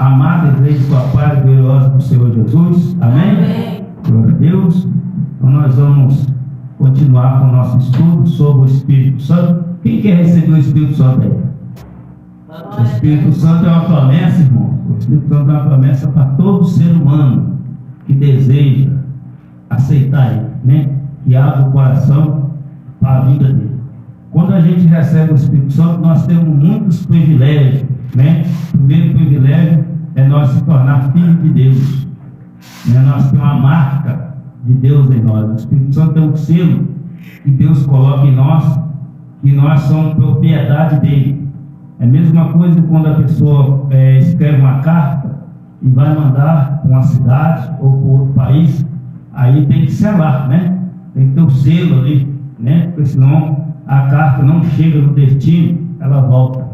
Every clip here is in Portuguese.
amada igreja com a paz gloriosa do Senhor Jesus. Amém? Amém. Glória a Deus. Então nós vamos continuar com o nosso estudo sobre o Espírito Santo. Quem quer receber o Espírito Santo aí? O Espírito Santo é uma promessa, irmão. O Espírito Santo é uma promessa para todo ser humano que deseja aceitar ele, né? Que abre o coração para a vida dele. Quando a gente recebe o Espírito Santo, nós temos muitos privilégios, né? O primeiro privilégio é nós se tornar filhos de Deus, né? Nós temos uma marca de Deus em nós. O Espírito Santo é um selo que Deus coloca em nós, que nós somos propriedade dele. É a mesma coisa quando a pessoa escreve uma carta e vai mandar para uma cidade ou para outro país, aí tem que selar, né? Tem que ter o selo ali, né? Porque senão a carta não chega no destino, ela volta.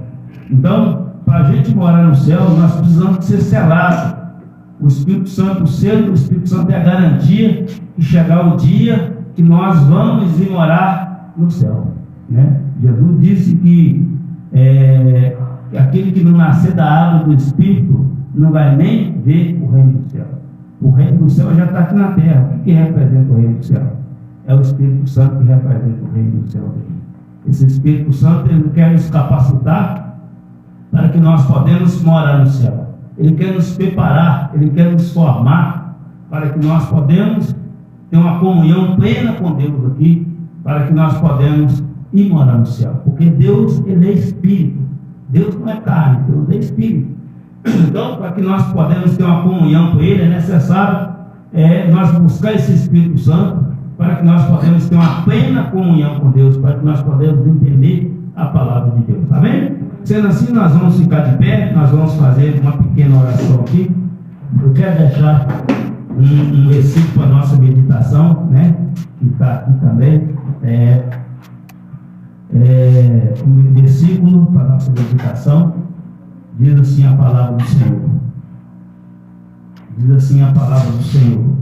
Então, para a gente morar no céu, nós precisamos ser selados. O Espírito Santo, o selo do Espírito Santo é a garantia que chegar o dia que nós vamos ir morar no céu, né? Jesus disse que aquele que não nascer da água do Espírito não vai nem ver o reino do céu. O reino do céu já está aqui na terra. O que representa o reino do céu? É o Espírito Santo que representa o reino do céu aqui. Esse Espírito Santo, ele quer nos capacitar para que nós podemos morar no céu. Ele quer nos preparar, ele quer nos formar para que nós podemos ter uma comunhão plena com Deus aqui, para que nós podemos ir morar no céu. Porque Deus, ele é Espírito. Deus não é carne, Deus é Espírito. Então, para que nós podemos ter uma comunhão com ele, é necessário nós buscar esse Espírito Santo, para que nós podemos ter uma plena comunhão com Deus, para que nós podemos entender a palavra de Deus. Amém? Sendo assim, nós vamos ficar de pé, nós vamos fazer uma pequena oração aqui. Eu quero deixar um versículo para a nossa meditação, né? Que está aqui também. Um versículo para a nossa meditação. Diz assim a palavra do Senhor. Diz assim a palavra do Senhor.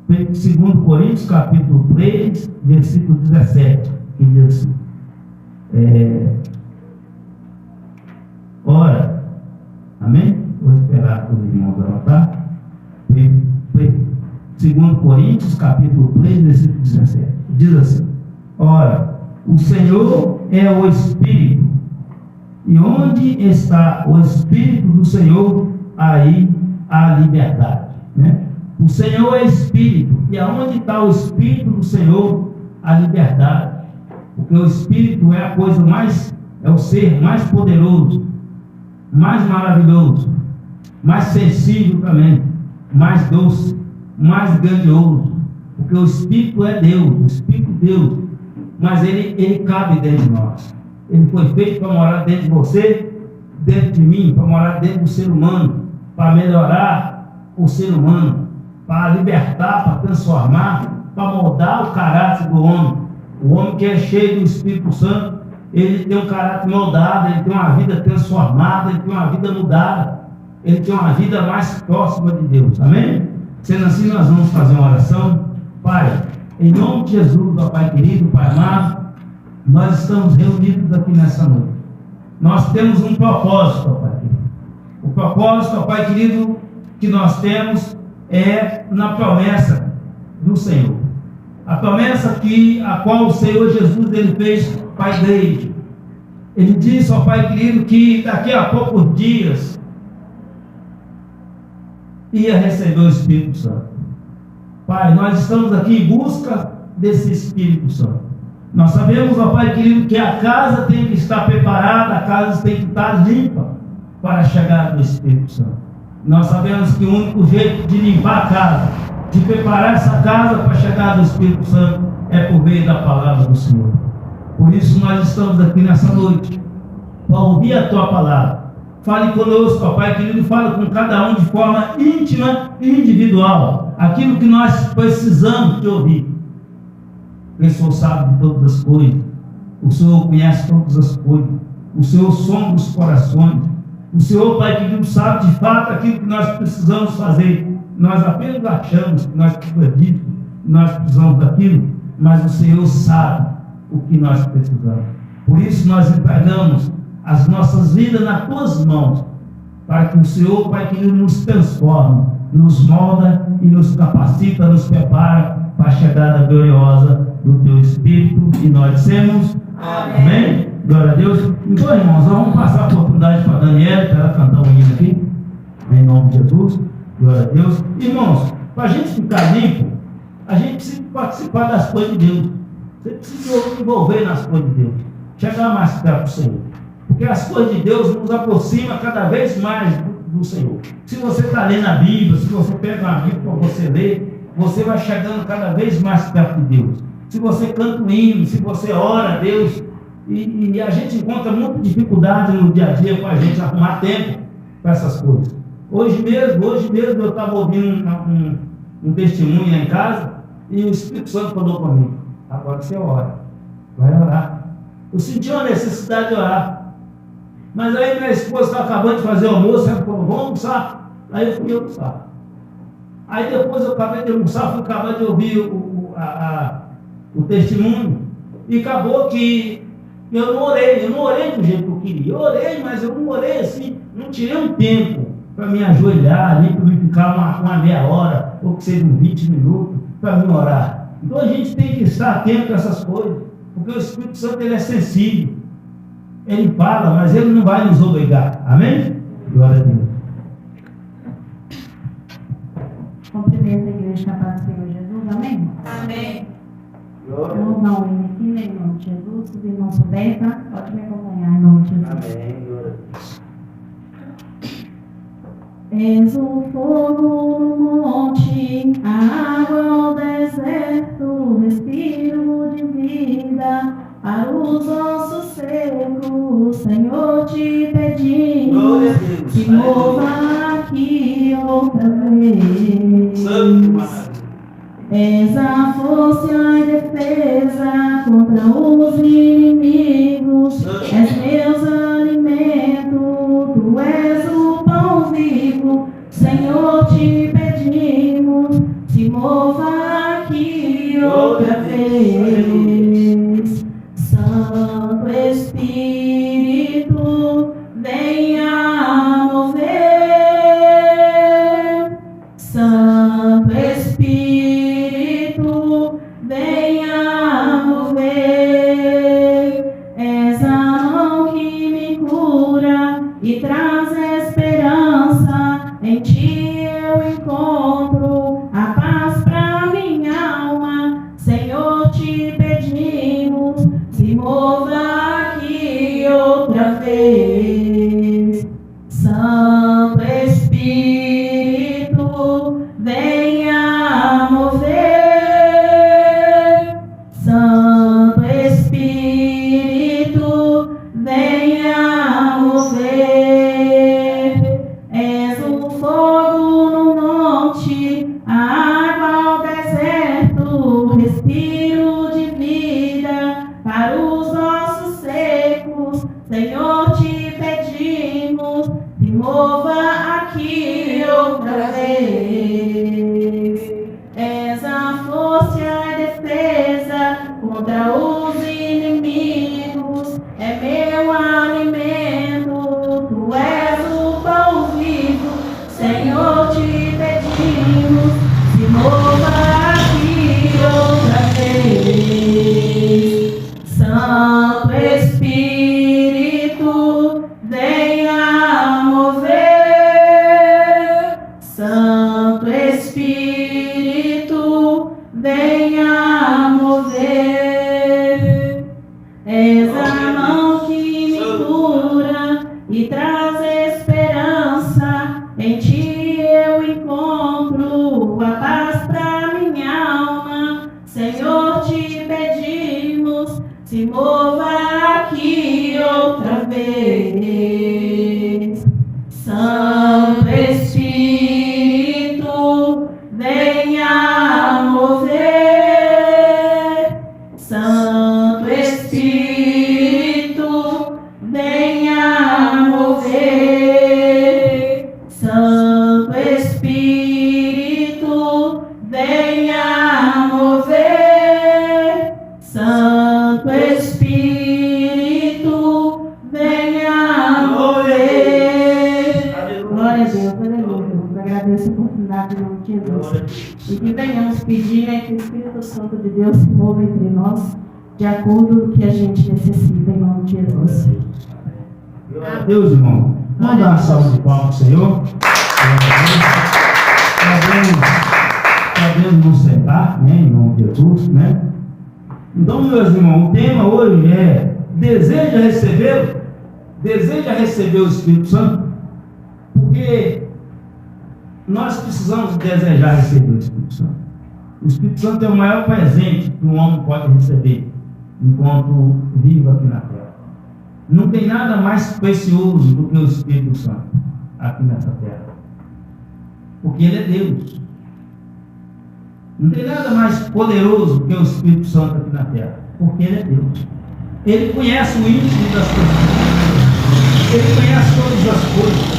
2 Coríntios, capítulo 3, versículo 17, que diz assim: ora, amém? Vou esperar os irmãos anotar. 2 Coríntios, capítulo 3, versículo 17, diz assim: ora, o Senhor é o Espírito, e onde está o Espírito do Senhor, aí há liberdade, né? O Senhor é Espírito, e aonde está o Espírito do Senhor, a liberdade. Porque o Espírito é a coisa mais, é o ser mais poderoso, mais maravilhoso, mais sensível também, mais doce, mais grandioso. Porque o Espírito é Deus, o Espírito de Deus, mas ele cabe dentro de nós. Ele foi feito para morar dentro de você, dentro de mim, para morar dentro do ser humano, para melhorar o ser humano, para libertar, para transformar, para moldar o caráter do homem. O homem que é cheio do Espírito Santo, ele tem um caráter moldado, ele tem uma vida transformada, ele tem uma vida mudada, ele tem uma vida mais próxima de Deus. Amém? Sendo assim, nós vamos fazer uma oração. Pai, em nome de Jesus, ó Pai querido, Pai amado, nós estamos reunidos aqui nessa noite. Nós temos um propósito, ó Pai querido. O propósito, ó Pai querido, que nós temos é na promessa do Senhor. A promessa a qual o Senhor Jesus ele fez para a igreja. Ele disse, ó Pai querido, que daqui a poucos dias ia receber o Espírito Santo. Pai, nós estamos aqui em busca desse Espírito Santo. Nós sabemos, ó Pai querido, que a casa tem que estar preparada, a casa tem que estar limpa para a chegada do Espírito Santo. Nós sabemos que o único jeito de limpar a casa, de preparar essa casa para a chegada do Espírito Santo, é por meio da palavra do Senhor. Por isso nós estamos aqui nessa noite, para ouvir a Tua palavra. Fale conosco, ó Pai querido, fale com cada um de forma íntima e individual, aquilo que nós precisamos de ouvir. O Senhor sabe de todas as coisas, o Senhor conhece todas as coisas, o Senhor sonda os corações, o Senhor, Pai querido, sabe de fato aquilo que nós precisamos fazer. Nós apenas achamos que nós precisamos disso, nós precisamos daquilo, mas o Senhor sabe o que nós precisamos. Por isso nós entregamos as nossas vidas nas tuas mãos, para que o Senhor, Pai querido, nos transforme, nos molda e nos capacita, nos prepara para a chegada gloriosa do Teu Espírito, e nós dissemos amém. Glória a Deus. Então, irmãos, vamos passar a oportunidade para a Daniela, para ela cantar um hino aqui, em nome de Jesus. Glória a Deus. Irmãos, para a gente ficar limpo, a gente precisa participar das coisas de Deus. Você precisa se envolver nas coisas de Deus, chegar mais perto do Senhor, porque as coisas de Deus nos aproximam cada vez mais do Senhor. Se você está lendo a Bíblia, se você pega uma Bíblia para você ler, você vai chegando cada vez mais perto de Deus. Se você canta um hino, se você ora a Deus, e a gente encontra muita dificuldade no dia a dia para a gente arrumar tempo para essas coisas. Hoje mesmo eu estava ouvindo um testemunho lá em casa, e o Espírito Santo falou comigo: agora você ora, vai orar. Eu senti uma necessidade de orar, mas aí minha esposa estava acabando de fazer o almoço, ela falou: vamos almoçar. Aí eu fui almoçar. Aí depois eu acabei de almoçar, fui acabar de ouvir o testemunho, e acabou que eu não orei do jeito que eu queria. Eu orei, mas eu não orei assim, não tirei um tempo para me ajoelhar, nem para me ficar uma meia hora, ou que seja 20 minutos, para me orar. Então a gente tem que estar atento a essas coisas, porque o Espírito Santo ele é sensível. Ele fala, mas ele não vai nos obrigar. Amém? Glória a Deus. Cumprimento a igreja da paz do Senhor Jesus. Amém? Amém. Vamos dar um hino aqui, né, em nome de Jesus. Se os irmãos souberem, tá? Pode me acompanhar em nome de Jesus. Amém. Glória a Deus. És o fogo no monte, a água ao deserto, respiro de vida para os ossos secos. Senhor, te pedimos que mova aqui outra vez. És a força e defesa contra os inimigos. És meus alimentos, tu és o pão vivo. Senhor, te pedimos, se mova aqui outra vez. Santo Espírito, venha mover. Santo Espírito, venha mover. És a mão que me cura e traz esperança. Em ti eu encontro a paz para minha alma. Senhor, te pedimos, se mova aqui outra vez. Santo Espírito, venha mover. Santo Espírito, venha mover. És o fogo no monte, a água ao deserto, respiro de vida para os ossos secos. Senhor, te pedimos, se mova aqui outra vez. És a força e a defesa contra os inimigos. É meu alimento, tu és o pão vivo. Senhor, te pedimos, se mova aqui outra vez. Santo Espírito, venha mover. Santo Espírito, venha mover. És a mão que me cura e traz esperança. Em ti eu encontro a paz para minha alma. Senhor, te pedimos, se mova aqui outra vez. Santo Espírito, venha mover. Santo Espírito, venha mover. Santo Espírito, venha mover. Santo Espírito, nome de Jesus. E que venhamos pedir, né, que o Espírito Santo de Deus se mova entre nós, de acordo com o que a gente necessita, em nome de Jesus. Glória a Deus, irmão. Vamos dar uma salva de palmas ao Senhor. Podemos nos sentar, né, em nome de Jesus, né? Então, meus irmãos, o tema hoje é: deseja recebê-lo? Deseja receber o Espírito Santo? Porque nós precisamos desejar receber o Espírito Santo. O Espírito Santo é o maior presente que um homem pode receber enquanto vive aqui na terra. Não tem nada mais precioso do que o Espírito Santo aqui nessa terra, porque ele é Deus. Não tem nada mais poderoso do que o Espírito Santo aqui na terra, porque ele é Deus. Ele conhece o íntimo das coisas, ele conhece todas as coisas.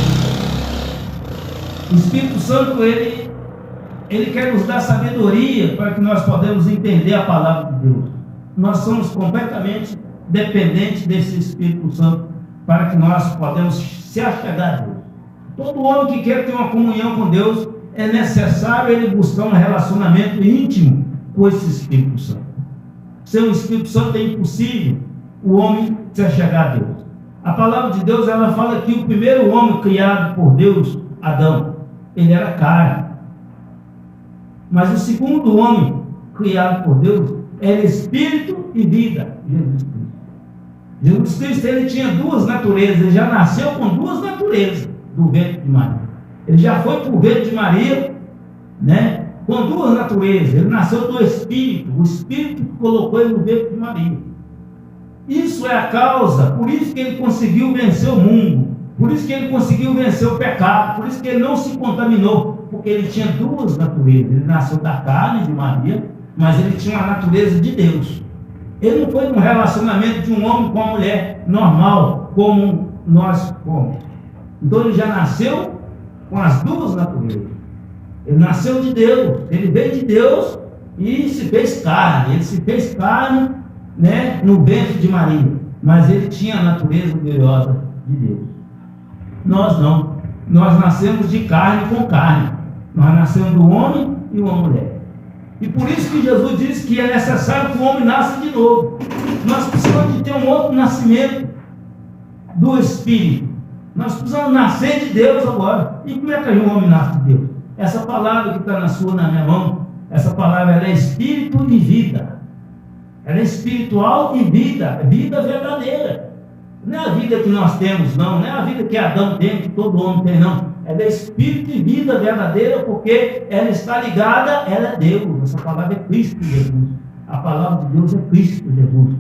O Espírito Santo, ele quer nos dar sabedoria para que nós possamos entender a palavra de Deus. Nós somos completamente dependentes desse Espírito Santo para que nós possamos se achegar a Deus. Todo homem que quer ter uma comunhão com Deus, é necessário ele buscar um relacionamento íntimo com esse Espírito Santo. Sem o Espírito Santo é impossível o homem se achegar a Deus. A palavra de Deus, ela fala que o primeiro homem criado por Deus, Adão, ele era carne. Mas o segundo homem criado por Deus era espírito e vida, Jesus Cristo. Jesus Cristo, ele tinha duas naturezas, ele já nasceu com duas naturezas do ventre de Maria. Ele já foi para o ventre de Maria, né, com duas naturezas. Ele nasceu do Espírito, o Espírito colocou ele no ventre de Maria. Isso é a causa, por isso que ele conseguiu vencer o mundo, por isso que ele conseguiu vencer o pecado, por isso que ele não se contaminou, porque ele tinha duas naturezas. Ele nasceu da carne de Maria, mas ele tinha a natureza de Deus. Ele não foi num relacionamento de um homem com uma mulher normal, como nós fomos. Então ele já nasceu com as duas naturezas. Ele nasceu de Deus, ele veio de Deus e se fez carne. Ele se fez carne, né, no ventre de Maria, mas ele tinha a natureza gloriosa de Deus. Nós não. Nós nascemos de carne com carne. Nós nascemos do homem e uma mulher. E por isso que Jesus disse que é necessário que o homem nasça de novo. Nós precisamos de ter um outro nascimento do Espírito. Nós precisamos nascer de Deus agora. E como é que um homem nasce de Deus? Essa palavra que está na minha mão, essa palavra, ela é espírito e vida. Ela é espiritual e vida, vida verdadeira. Não é a vida que nós temos, não é a vida que Adão tem, que todo homem tem, não. Ela é espírito e vida verdadeira, porque ela está ligada, ela é Deus. Essa palavra é Cristo Jesus. A palavra de Deus é Cristo Jesus.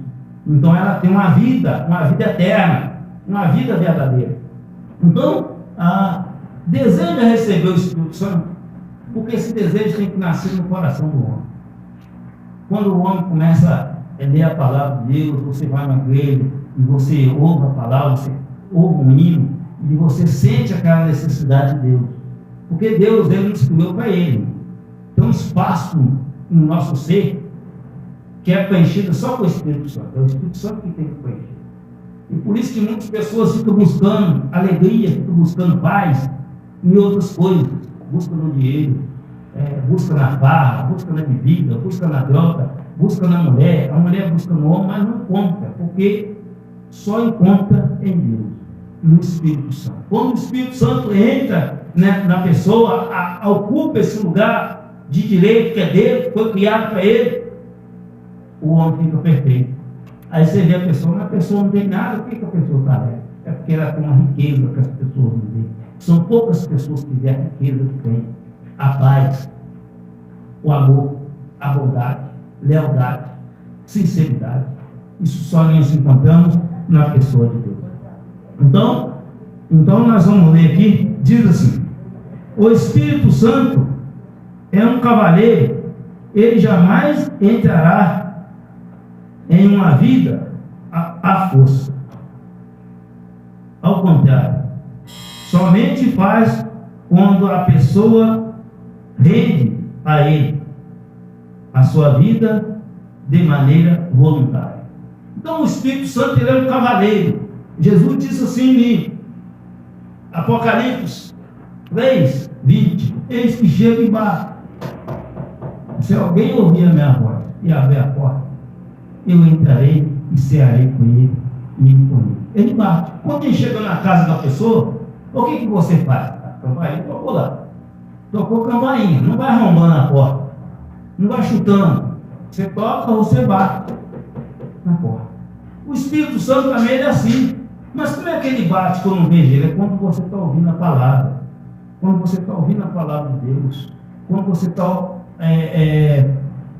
Então ela tem uma vida eterna, uma vida verdadeira. Então, deseja receber o Espírito Santo, porque esse desejo tem que nascer no coração do homem. Quando o homem começa a ler a palavra de Deus, você vai na igreja e você ouve a palavra, você ouve um hino, e você sente aquela necessidade de Deus. Porque Deus, ele nos criou para ele. Tem um espaço no nosso ser que é preenchido só com o Espírito Santo. É o Espírito Santo que tem que preencher. E por isso que muitas pessoas ficam buscando alegria, ficam buscando paz em outras coisas. Busca no dinheiro, busca na farra, busca na bebida, busca na droga, busca na mulher. A mulher busca no homem, mas não encontra, porque só encontra em Deus, no Espírito Santo. Quando o Espírito Santo entra, né, na pessoa, ocupa esse lugar de direito que é dele, que foi criado para ele, o homem fica perfeito. Aí você vê a pessoa, mas a pessoa não tem nada. Por que a pessoa está alegre? É porque ela tem uma riqueza que as pessoas não têm. São poucas pessoas que têm a riqueza que têm: a paz, o amor, a bondade, lealdade, sinceridade. Isso só nós encontramos na pessoa de Deus. Então nós vamos ler aqui, diz assim: o Espírito Santo é um cavaleiro, ele jamais entrará em uma vida à força. Ao contrário, somente faz quando a pessoa rende a ele a sua vida de maneira voluntária. Então o Espírito Santo, ele é um cavaleiro. Jesus disse assim em Apocalipse 3:20, eis que chego e bato. Se alguém ouvir a minha voz e abrir a porta, eu entrarei e cearei com ele e ele comigo. Ele bate. Quando ele chega na casa da pessoa, o que você faz? A campainha tocou lá. Tocou a campainha. Não vai arrombando a porta. Não vai chutando. Você toca ou você bate na porta. O Espírito Santo também é assim. Mas como é que ele bate que eu não vejo ele? É quando você está ouvindo a palavra. Quando você está ouvindo a palavra de Deus. Quando você está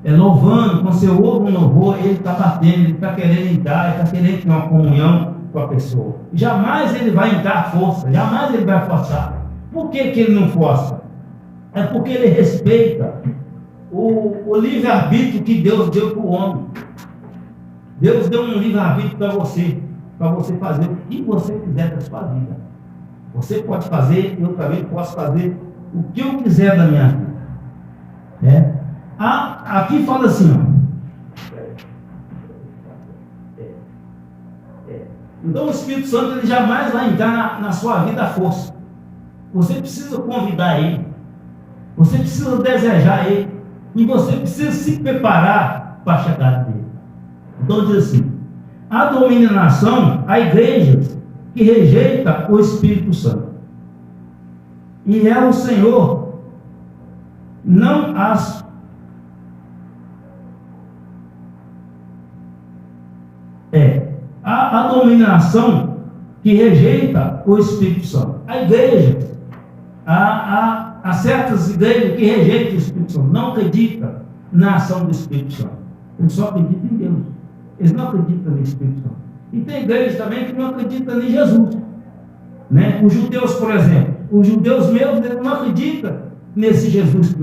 louvando, quando você ouve um louvor, ele está batendo, ele está querendo entrar, ele está querendo ter uma comunhão com a pessoa. Jamais ele vai entrar força, jamais ele vai forçar. Por que ele não força? É porque ele respeita o livre-arbítrio que Deus deu para o homem. Deus deu um livre-arbítrio para você fazer o que você quiser da sua vida. Você pode fazer, eu também posso fazer o que eu quiser da minha vida. Aqui fala assim, então o Espírito Santo ele jamais vai entrar na sua vida à força. Você precisa convidar ele, você precisa desejar ele, e você precisa se preparar para a chegada dele. Então diz assim: a dominação, a igreja que rejeita o Espírito Santo, e é o Senhor, não as a dominação que rejeita o Espírito Santo. A igreja, há certas igrejas que rejeitam o Espírito Santo, não acreditam na ação do Espírito Santo. Eles só acreditam em Deus. Eles não acreditam no Espírito Santo. E tem igrejas também que não acreditam em Jesus. Né? Os judeus, por exemplo, os judeus mesmos não acreditam nesse Jesus que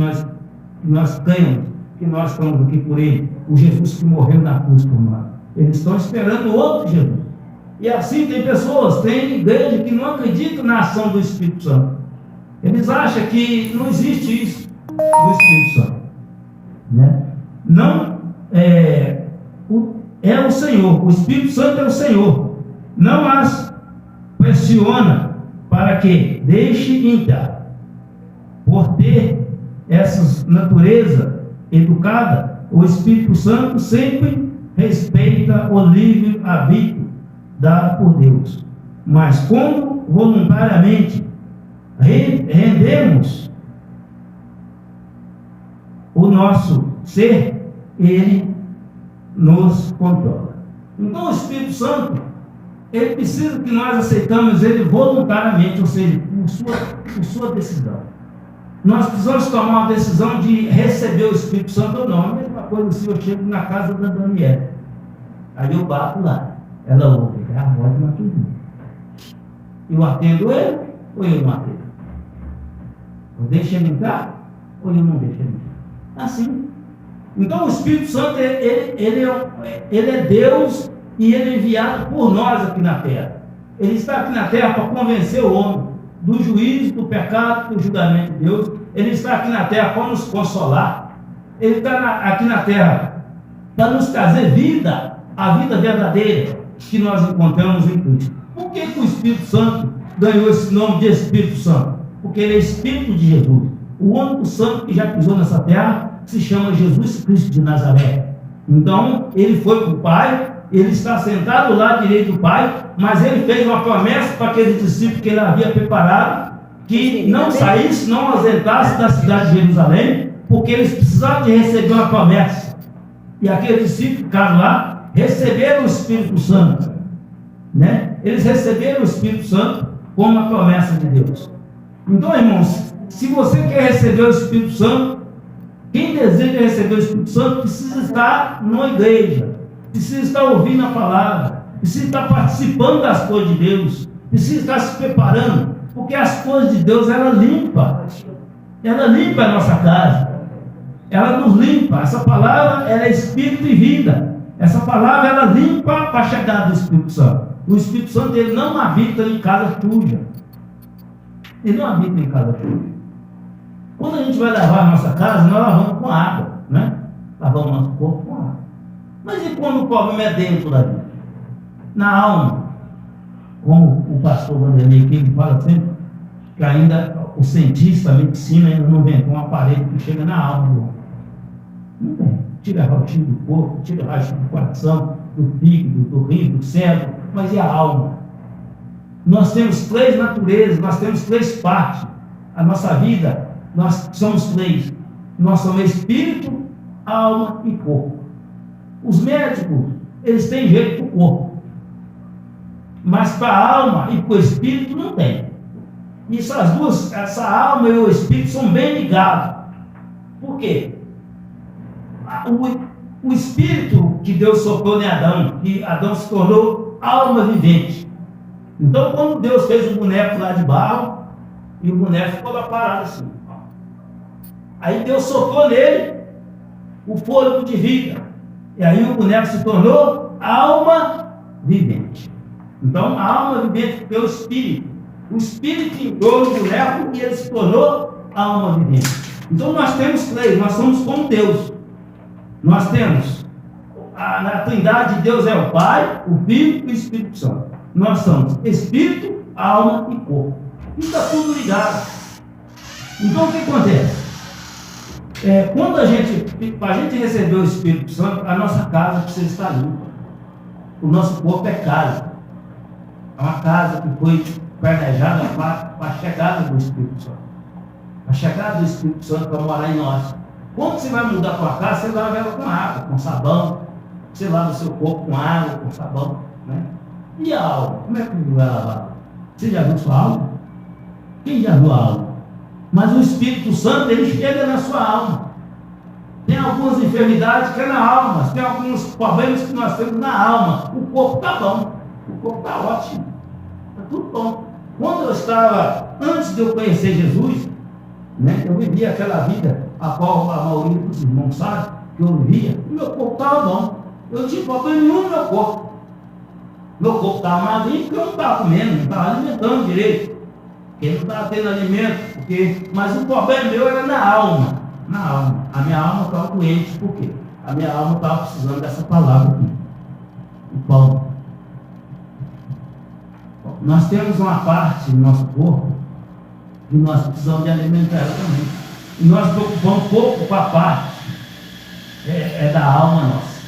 nós cremos, que nós estamos aqui por ele, o Jesus que morreu na cruz por nós. Eles estão esperando outro Jesus. E assim tem pessoas, tem igreja que não acreditam na ação do Espírito Santo. Eles acham que não existe isso do Espírito Santo. Né? Não é o Senhor, o Espírito Santo é o Senhor. Não as pressiona para que deixe entrar. Por ter essa natureza educada, o Espírito Santo sempre respeita o livre-arbítrio dado por Deus. Mas quando voluntariamente rendemos o nosso ser, ele nos controla. Então o Espírito Santo, ele precisa que nós aceitamos ele voluntariamente, ou seja, por sua decisão. Nós precisamos tomar uma decisão de receber o Espírito Santo ou não. A mesma coisa se eu chego na casa da Daniela, aí eu bato lá, ela ouve, é a voz de uma cozinha. Eu atendo ele ou eu não atendo? Eu deixo ele entrar ou eu não deixo ele entrar? Assim. Então o Espírito Santo ele é Deus e ele é enviado por nós aqui na terra. Ele está aqui na terra para convencer o homem do juízo, do pecado, do julgamento de Deus. Ele está aqui na terra para nos consolar. Ele está aqui na terra para nos trazer vida, a vida verdadeira que nós encontramos em Cristo. Por que o Espírito Santo ganhou esse nome de Espírito Santo? Porque ele é Espírito de Jesus. O único santo que já pisou nessa terra se chama Jesus Cristo de Nazaré. Então, ele foi para o Pai, ele está sentado lá à direita do Pai, mas ele fez uma promessa para aqueles discípulos que ele havia preparado, que não saísse, não ausentasse da cidade de Jerusalém, porque eles precisavam de receber uma promessa. E aqueles discípulos ficaram lá, receberam o Espírito Santo. Né? Eles receberam o Espírito Santo como uma promessa de Deus. Então, irmãos, se você quer receber o Espírito Santo, quem deseja receber o Espírito Santo precisa estar numa igreja, precisa estar ouvindo a palavra, precisa estar participando das coisas de Deus, precisa estar se preparando, porque as coisas de Deus, ela limpa a nossa casa, ela nos limpa. Essa palavra, ela é espírito e vida. Essa palavra, ela limpa para a chegada do Espírito Santo. O Espírito Santo, ele não habita em casa suja. Ele não habita em casa suja. Quando a gente vai lavar a nossa casa, nós lavamos com água, né? Lavamos nosso corpo com água. Mas e quando o problema é dentro da vida? Na alma? Como o pastor Vanderlei aqui fala sempre, que ainda o cientista, a medicina ainda não inventou um aparelho que chega na alma do homem. Não tem. Tira a rotina do corpo, tira a rotina do coração, do fígado, do rim, do cérebro, mas e a alma? Nós temos 3 naturezas, nós temos 3 partes. A nossa vida, nós somos 3. Nós somos espírito, alma e corpo. Os médicos, eles têm jeito para o corpo, mas para a alma e para o espírito não tem. Isso, as duas, essa alma e o espírito são bem ligados. Por quê? O espírito que Deus soprou em Adão, que Adão se tornou alma vivente. Então, quando Deus fez o boneco lá de barro, e o boneco ficou lá parado assim, aí Deus soprou nele o fôlego de vida, e aí o boneco se tornou alma vivente. Então, a alma vivente foi o espírito. O espírito entrou no boneco e ele se tornou alma vivente. Então, nós temos 3, nós somos como Deus. Nós temos, na Trindade de Deus é o Pai, o Filho e o Espírito Santo. Nós somos espírito, alma e corpo. Isso está tudo ligado. Então o que acontece? Quando a gente receber o Espírito Santo, a nossa casa precisa estar limpa. O nosso corpo é casa. É uma casa que foi planejada para a chegada do Espírito Santo. A chegada do Espírito Santo para morar em nós. Quando você vai mudar a tua casa, você lava ela com água, com sabão. Você lava o seu corpo com água, com sabão, né? E a alma? Como é que vai lavar? Você já viu sua alma? Quem já viu a alma? Mas o Espírito Santo, ele chega na sua alma. Tem algumas enfermidades que é na alma, tem alguns problemas que nós temos na alma. O corpo está bom, o corpo está ótimo, está tudo bom. Quando eu estava, antes de eu conhecer Jesus, né, eu vivia aquela vida a qual a maioria dos irmãos sabe que eu vivia, e meu corpo estava bom. Eu não tinha problema nenhum no meu corpo. Meu corpo estava magrinho porque eu não estava comendo, não estava alimentando direito. Porque não estava tendo alimento. Mas o problema meu era na alma. Na alma. A minha alma estava doente. Por quê? A minha alma estava precisando dessa palavra aqui. O pão. Nós temos uma parte do nosso corpo que nós precisamos de alimentar ela também. E nós preocupamos pouco com a parte da alma nossa,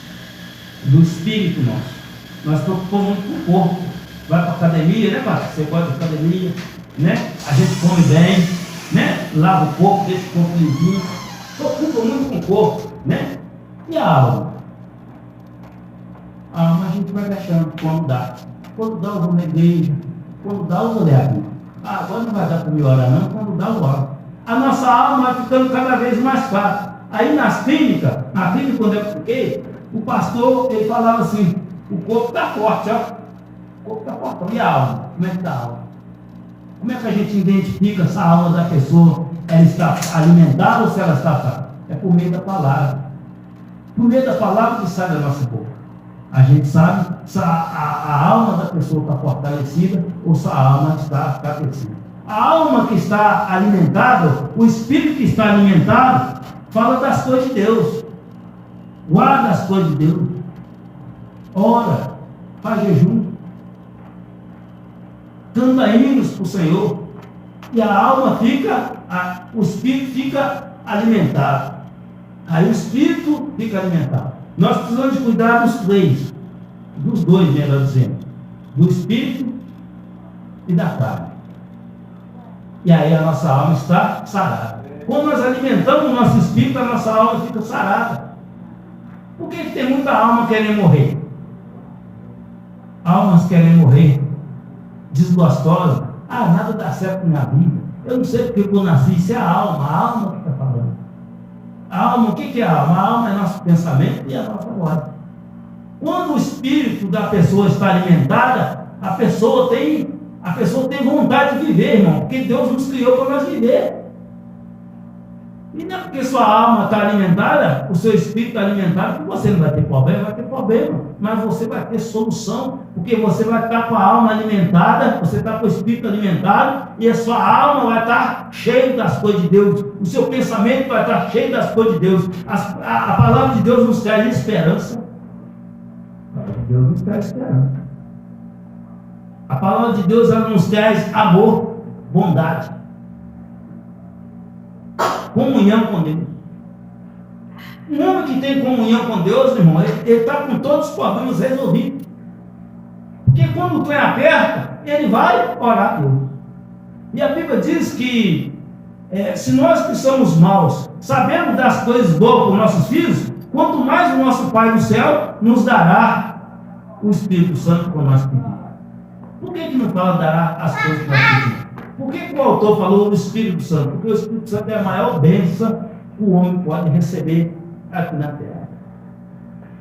do espírito nosso. Nós preocupamos muito com o corpo. Vai para a academia, né, pai? Você pode ir para a academia, né? A gente come bem, né? Lava o corpo, deixa o corpo limpinho. Preocupa muito com o corpo, né? E a alma? A alma a gente vai deixando quando dá. Quando dá, eu vou na igreja. Quando dá, eu vou ler a Bíblia. Agora não vai dar para me orar, não. Quando dá, eu oro. A nossa alma vai ficando cada vez mais fraca. Aí nas clínicas, na clínica quando eu fiquei, o pastor, ele falava assim, o corpo está forte, ó. O corpo está forte. E a alma? Como é que está a alma? Como é que a gente identifica se a alma da pessoa ela está alimentada ou se ela está fraca? É por meio da palavra. Por meio da palavra que sai da nossa boca. A gente sabe se a alma da pessoa está fortalecida ou se a alma está enfraquecida. A alma que está alimentada, o espírito que está alimentado, fala das coisas de Deus. Guarda as coisas de Deus. Ora, faz jejum. Canta hinos para o Senhor. E a alma fica, o espírito fica alimentado. Aí o espírito fica alimentado. Nós precisamos de cuidar dos 3. Dos 2, melhor dizendo. Do espírito e da carne. E aí a nossa alma está sarada. Quando nós alimentamos o nosso espírito, a nossa alma fica sarada. Por que tem muita alma querendo morrer? Almas querem morrer desgostosas. Nada dá certo na minha vida. Eu não sei porque eu nasci. Isso é a alma que está falando. A alma, o que é a alma? A alma é nosso pensamento e a nossa voz. Quando o espírito da pessoa está alimentada, a pessoa tem vontade de viver, irmão, porque Deus nos criou para nós viver. E não é porque sua alma está alimentada, o seu espírito está alimentado, que você não vai ter problema, mas você vai ter solução, porque você vai estar com a alma alimentada, você está com o espírito alimentado, e a sua alma vai estar cheia das coisas de Deus, o seu pensamento vai estar cheio das coisas de Deus. A palavra de Deus nos traz esperança. A palavra de Deus nos traz esperança. A palavra de Deus ela nos traz amor, bondade. comunhão com Deus. Um homem que tem comunhão com Deus, irmão, ele está com todos os problemas resolvidos. Porque quando o trem aperta, ele vai orar a Deus. E a Bíblia diz que se nós que somos maus sabemos das coisas boas para os nossos filhos, quanto mais o nosso Pai do céu nos dará o Espírito Santo para nós pedir. Por que não fala dará as coisas que nós pedimos? Por que o autor falou do Espírito Santo? Porque o Espírito Santo é a maior bênção que o homem pode receber aqui na terra.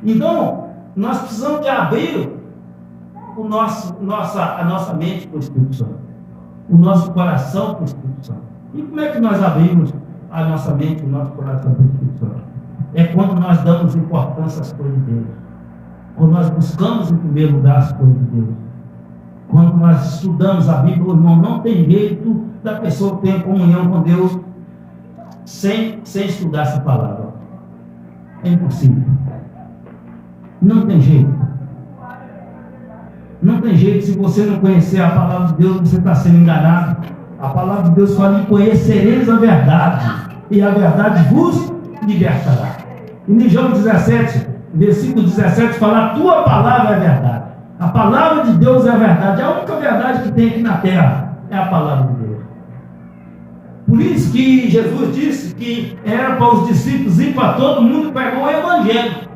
Então, nós precisamos de abrir a nossa mente para o Espírito Santo, o nosso coração para o Espírito Santo. E como é que nós abrimos a nossa mente, o nosso coração para o Espírito Santo? É quando nós damos importância às coisas de Deus, quando nós buscamos em primeiro lugar as coisas de Deus, quando nós estudamos a Bíblia. Irmão, não tem jeito da pessoa ter comunhão com Deus sem estudar essa palavra. É impossível. Não tem jeito. Não tem jeito. Se você não conhecer a palavra de Deus, você está sendo enganado. A palavra de Deus fala: e conhecereis a verdade, e a verdade vos libertará. Em João 17, versículo 17, fala: a tua palavra é verdade. A palavra de Deus é a verdade. A única verdade que tem aqui na terra é a palavra de Deus. Por isso que Jesus disse que era para os discípulos ir para todo mundo e pregar o Evangelho.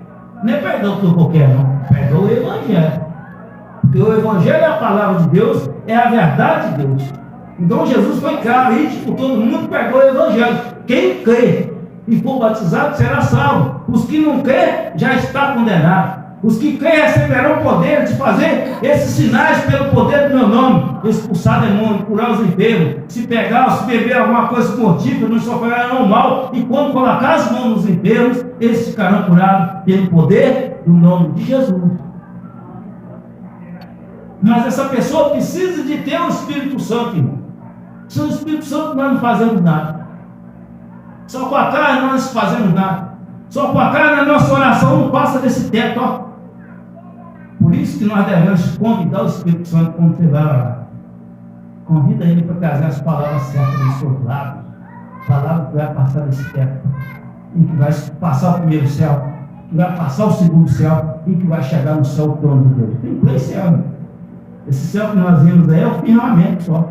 Não é perdão por qualquer não, pega o Evangelho. Porque o Evangelho é a palavra de Deus, é a verdade de Deus. Então Jesus foi claro, e por todo mundo pregou o Evangelho. Quem crê e for batizado será salvo. Os que não crê já está condenado. Os que creem receberão o poder de fazer esses sinais pelo poder do meu nome: expulsar demônio, curar os enfermos, se pegar ou se beber alguma coisa mortífera, não sofrerão mal, e quando colocar as mãos nos enfermos, eles ficarão curados pelo poder do nome de Jesus. Mas essa pessoa precisa de ter o Espírito Santo, irmão. Sem o Espírito Santo nós não fazemos nada. Só com a carne nós não fazemos nada. Só com a carne a nossa oração não passa desse teto, ó. Por isso que nós devemos convidar o Espírito Santo quando você vai orar. Convida ele para trazer as palavras certas dos seus lábios. Palavra que vai passar desse teto, e que vai passar o primeiro céu, que vai passar o segundo céu, e que vai chegar no céu, o trono de Deus. Tem três céus. Esse céu que nós vimos aí é o firmamento só.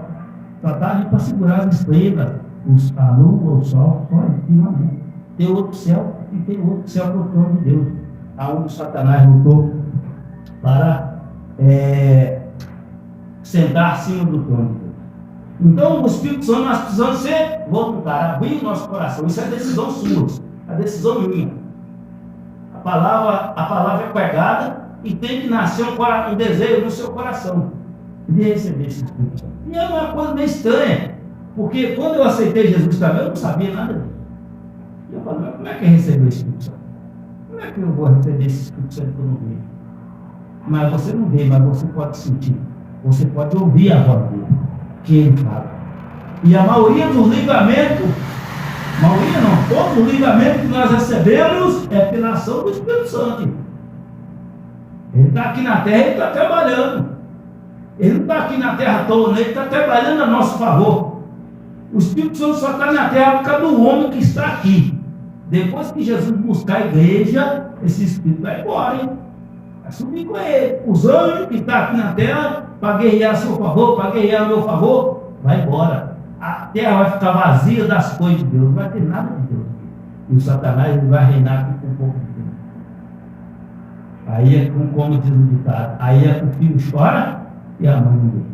Só está ali para segurar as estrelas, a lua, o sol, só é firmamento. Tem outro céu, e tem outro céu para o trono de Deus, aonde o Satanás voltou para sentar acima do trono de Deus. Então, o Espírito Santo, nós precisamos ser voluntários, abrir o nosso coração. Isso é decisão sua, é decisão minha. A palavra é pregada e tem que nascer um desejo no seu coração de receber esse Espírito Santo. E é uma coisa meio estranha, porque quando eu aceitei Jesus também, eu não sabia nada disso. E eu falei: mas como é que é receber esse Espírito Santo? Como é que eu vou receber esse Espírito Santo que eu não vejo? Mas você não vê, mas você pode sentir. Você pode ouvir a voz dele, que ele fala. E a maioria dos ligamentos, todos os ligamentos que nós recebemos é pela ação do Espírito Santo. Ele está aqui na terra, ele está trabalhando. Ele não está aqui na terra à toa, ele está trabalhando a nosso favor. O Espírito Santo só está na terra por causa do homem que está aqui. Depois que Jesus buscar a igreja, esse Espírito vai embora, hein? Vai subir com ele. Os anjos que estão aqui na terra, para guerrear a seu favor, para guerrear a meu favor, vai embora. A terra vai ficar vazia das coisas de Deus, não vai ter nada de Deus. E o Satanás ele vai reinar aqui com um pouco de Deus. Aí é como diz o ditado, aí é que o filho chora e a mãe dele.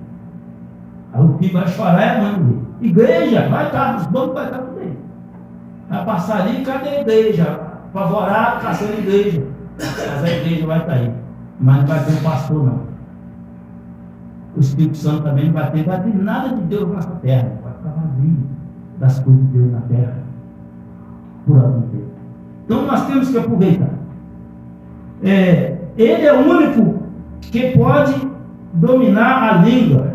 Aí o filho vai chorar e a mãe dele. Igreja, vai estar, os bancos vai estar tudo aí. Vai passar ali, cadê a igreja? Favorável, caçando a igreja. Mas a igreja vai estar aí. Mas não vai ter um pastor, não. O Espírito Santo também não vai ter nada de Deus nessa terra. Vai ficar vazio das coisas de Deus na terra. Por algum tempo. Então nós temos que aproveitar. Ele é o único que pode dominar a língua.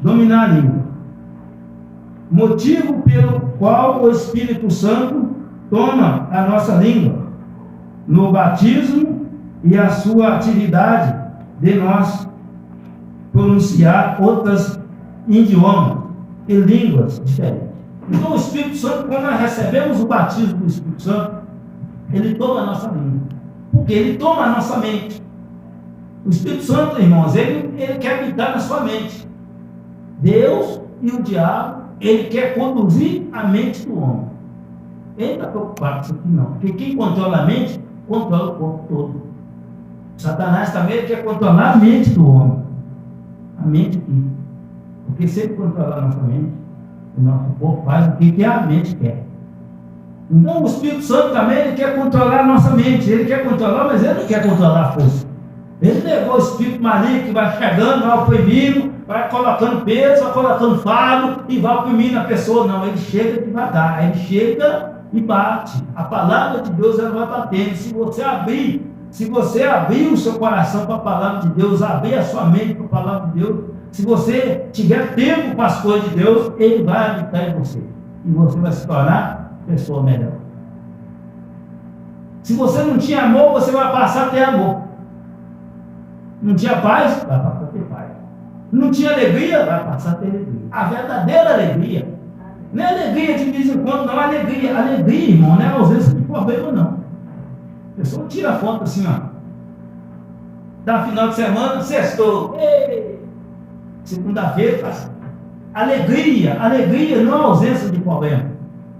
Dominar a língua. Motivo pelo qual o Espírito Santo toma a nossa língua no batismo e a sua atividade de nós pronunciar outras idiomas e línguas diferentes. Então o Espírito Santo, quando nós recebemos o batismo do Espírito Santo, ele toma a nossa mente. Porque ele toma a nossa mente. O Espírito Santo, irmãos, ele quer habitar na sua mente. Deus e o diabo, ele quer conduzir a mente do homem. Ele não está preocupado com isso aqui não. Porque quem controla a mente, controla o corpo todo. Satanás também quer controlar a mente do homem. A mente aqui. Porque se ele controlar a nossa mente, o nosso corpo faz o que a mente quer. Então o Espírito Santo também ele quer controlar a nossa mente. Ele quer controlar, mas ele não quer controlar a força. Ele negou o espírito maligno que vai chegando, vai oprimindo, vai colocando peso, vai colocando fardo e vai oprimindo a pessoa. Não, ele chega devagar, ele chega e bate. A palavra de Deus ela vai batendo. Se você abrir o seu coração para a palavra de Deus, abrir a sua mente para a palavra de Deus, se você tiver tempo para as coisas de Deus, ele vai habitar em você. E você vai se tornar pessoa melhor. Se você não tinha amor, você vai passar a ter amor. Não tinha paz, vai passar a ter paz. Não tinha alegria, vai passar a ter alegria. A verdadeira alegria. Não é alegria de vez em quando, não é alegria. Alegria, irmão, não é ausência de problema, não. A pessoa tira a foto assim, ó. Dá final de semana, sextou. Segunda-feira, alegria. Alegria não é ausência de problema.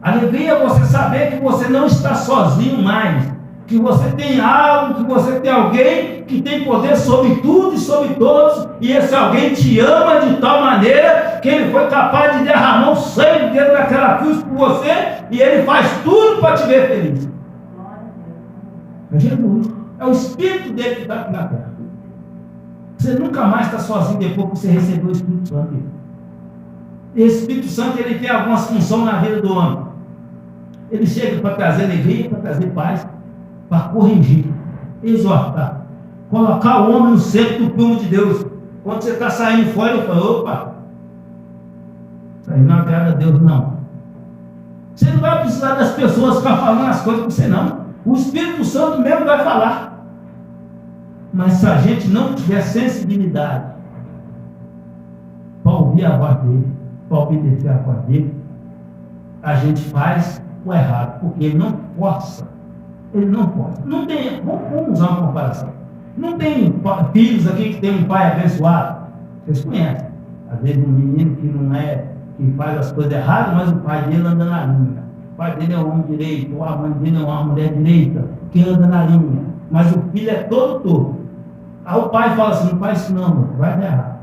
Alegria é você saber que você não está sozinho mais. Que você tem algo, que você tem alguém que tem poder sobre tudo e sobre todos, e esse alguém te ama de tal maneira que ele foi capaz de derramar o sangue dentro daquela cruz por você, e ele faz tudo para te ver feliz. É Jesus, é o Espírito dele que está aqui na terra. Você nunca mais está sozinho depois que você recebeu o Espírito Santo. Esse Espírito Santo ele tem algumas funções na vida do homem. Ele chega para trazer alegria, para trazer paz, para corrigir, exortar, colocar o homem no centro do plano de Deus. Quando você está saindo fora, ele fala: opa, isso aí não agrada a Deus, não. Você não vai precisar das pessoas ficar falando as coisas para você, não. O Espírito Santo mesmo vai falar. Mas se a gente não tiver sensibilidade para ouvir a voz dele, para obedecer a voz dele, a gente faz o errado, porque ele não força. Ele não pode. Não tem, vamos usar uma comparação. Não tem filhos aqui que tem um pai abençoado. Vocês conhecem. Às vezes um menino que não é, que faz as coisas erradas, mas o pai dele anda na linha. O pai dele é um homem direito, ou a mãe dele é uma mulher direita, que anda na linha. Mas o filho é todo torto. Aí o pai fala assim: não faz isso não, vai dar errado.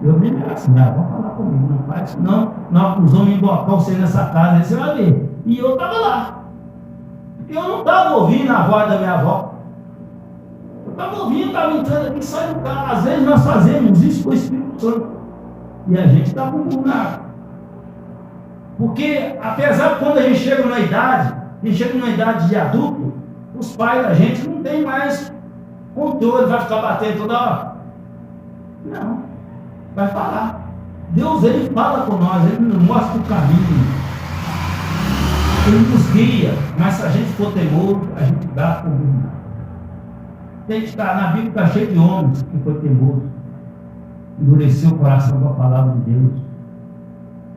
Eu me lembro assim: vamos falar comigo, não faz isso não. Nós vamos embocar você nessa casa, aí você vai ver. E eu estava lá. Eu não estava ouvindo a voz da minha avó. Eu estava ouvindo, estava entrando aqui, sai do carro. Às vezes nós fazemos isso com o Espírito Santo. E a gente está com um buraco. Porque, apesar de quando a gente chega na idade de adulto, os pais da gente não tem mais controle, vai ficar batendo toda hora. Não. Vai falar. Deus, ele fala com nós, ele nos mostra o caminho. Ele nos guia, mas se a gente for teimoso, a gente dá por ruim. Tem que estar, na Bíblia está cheio de homens que foi teimoso, endureceu o coração com a palavra de Deus.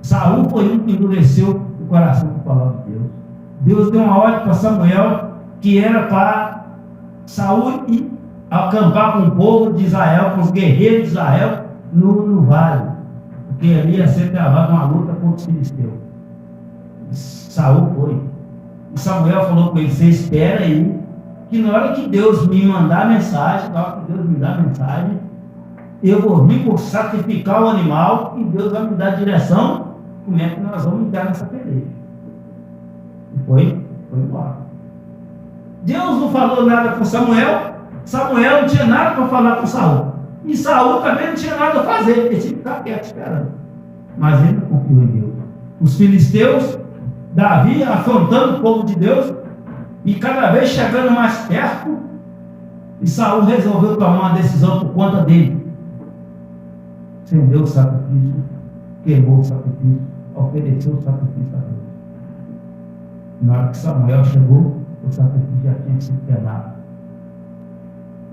Saul foi um que endureceu o coração com a palavra de Deus. Deus deu uma ordem para Samuel que era para Saul ir acampar com o povo de Israel, com os guerreiros de Israel no vale, porque ali ia ser travada uma luta contra os filisteus. Saul foi. E Samuel falou com ele: você espera aí, que na hora que Deus me mandar a mensagem, eu vou vir por sacrificar o animal e Deus vai me dar a direção como é que nós vamos entrar nessa peleja. E foi embora. Deus não falou nada com Samuel, Samuel não tinha nada para falar com Saul. E Saul também não tinha nada a fazer, ele tinha que ficar quieto esperando. Mas ele não confiou em Deus. Os filisteus, Davi afrontando o povo de Deus, e cada vez chegando mais perto, e Saul resolveu tomar uma decisão por conta dele. Acendeu o sacrifício, queimou o sacrifício, ofereceu o sacrifício a Deus. Na hora que Samuel chegou, o sacrifício já tinha sido queimado,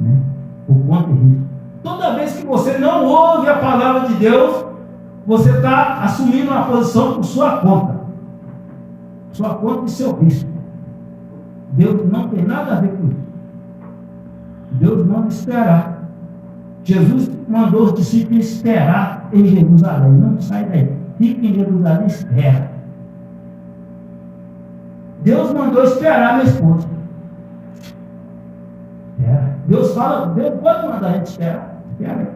né? Por conta disso. Toda vez que você não ouve a palavra de Deus, você está assumindo uma posição por sua conta. sua conta e seu risco. Deus não tem nada a ver com isso. Deus manda esperar. Jesus mandou os discípulos esperar em Jerusalém. Não sai daí. Fica em Jerusalém, espera. Deus mandou esperar minha esposa. Espera. Deus fala, Deus pode mandar a gente esperar. Espera.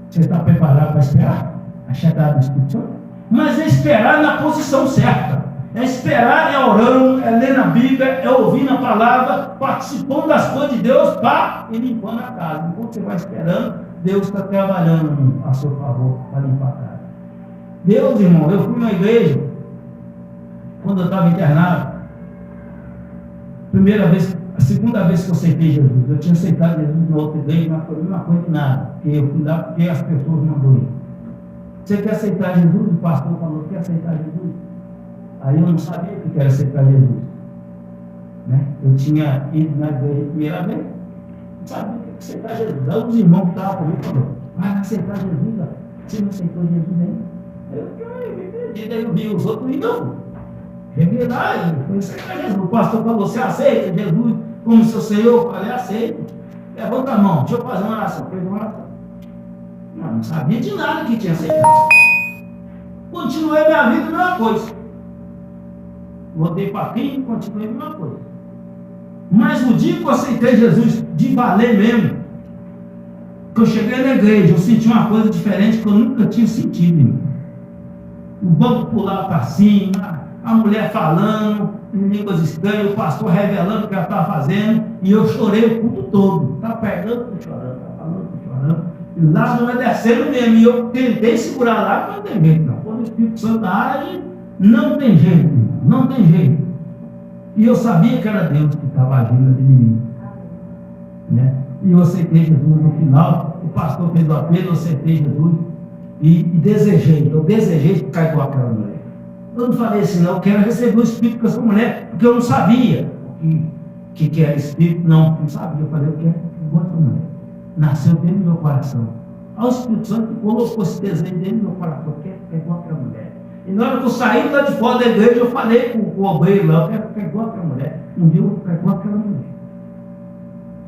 Você está preparado para esperar a chegada do Espírito Santo? Mas é esperar na posição certa. É esperar, é orando, é ler na Bíblia, é ouvindo a palavra, participando das coisas de Deus, pá, e limpando a casa. Enquanto você vai esperando, Deus está trabalhando a seu favor para limpar a casa. Deus, irmão, eu fui na igreja quando eu estava internado. A segunda vez que eu aceitei Jesus, eu tinha aceitado Jesus na outra igreja, mas foi a mesma coisa que nada, porque eu fui lá porque as pessoas mandou ir. Você quer aceitar Jesus? O pastor falou, quer aceitar Jesus? Aí eu não sabia o que era aceitar Jesus. Né? Eu tinha ido na igreja a primeira vez, não sabia o que era aceitar Jesus. Aí os irmãos que estavam comigo falaram, vai aceitar Jesus, cara. Você não aceitou Jesus ainda? Aí eu fiquei aí eu vi os outros e não. É verdade, foi aceitar Jesus. O pastor falou, você aceita Jesus como seu Senhor? Eu falei, aceito. Levanta a mão, deixa eu fazer uma oração. Fez uma oração. Não sabia de nada que tinha aceitado. Continuei minha vida a mesma coisa. Voltei para aqui e continuei a mesma coisa. Mas no dia que eu aceitei Jesus de valer mesmo, que eu cheguei na igreja, eu senti uma coisa diferente que eu nunca tinha sentido em mim. O banco pulava para cima, a mulher falando em línguas estranhas, o pastor revelando o que ela estava fazendo, e eu chorei o culto todo. Estava pegando, chorando, estava falando, chorando. E lá não é descendo mesmo. E eu tentei segurar lá, mas não tem jeito não. Quando o Espírito Santo age, não tem jeito, não tem jeito. E eu sabia que era Deus que estava agindo de mim. Né? E eu aceitei Jesus no final. O pastor fez o apelo, eu aceitei Jesus e desejei. Eu desejei ficar igual aquela mulher. Eu não falei assim, não, eu quero receber o Espírito com essa mulher, porque eu não sabia o que era Espírito, não sabia. Eu falei, eu quero igual essa mulher. Nasceu dentro do meu coração. Aí o Espírito Santo colocou esse desejo dentro do meu coração, eu quero ficar igual aquela mulher. E na hora que eu saí lá de fora da igreja, eu falei com o obreiro lá, eu quero ficar igual aquela mulher. Um dia eu vou ficar igual aquela mulher.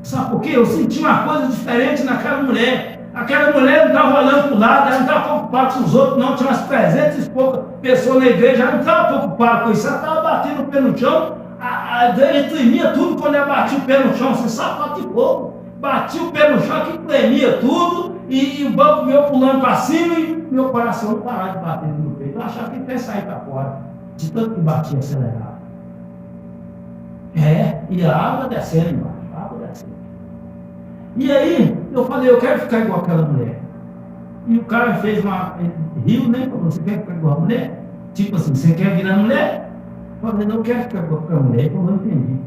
Sabe por quê? Eu senti uma coisa diferente naquela mulher. Aquela mulher não estava olhando para o lado, ela não estava preocupada com os outros, não. Tinha umas 300 e poucas pessoas na igreja, ela não estava preocupada com isso, ela estava batendo o pé no chão. A igreja tremia tudo quando ela batia o pé no chão, assim, sapato de fogo. Batia o pé no chão, que tremia tudo, e o banco meu pulando para cima, e meu coração não parava de bater no peito. Eu achava que ele ia sair para fora, de tanto que batia acelerado. E a água descendo embaixo, a água descendo. E aí, eu falei, eu quero ficar igual aquela mulher. E o cara fez ele riu, né? Falou, você quer ficar igual a mulher? Tipo assim, você quer virar mulher? Eu falei, não, eu quero ficar igual aquela mulher. Ele falou, não entendi.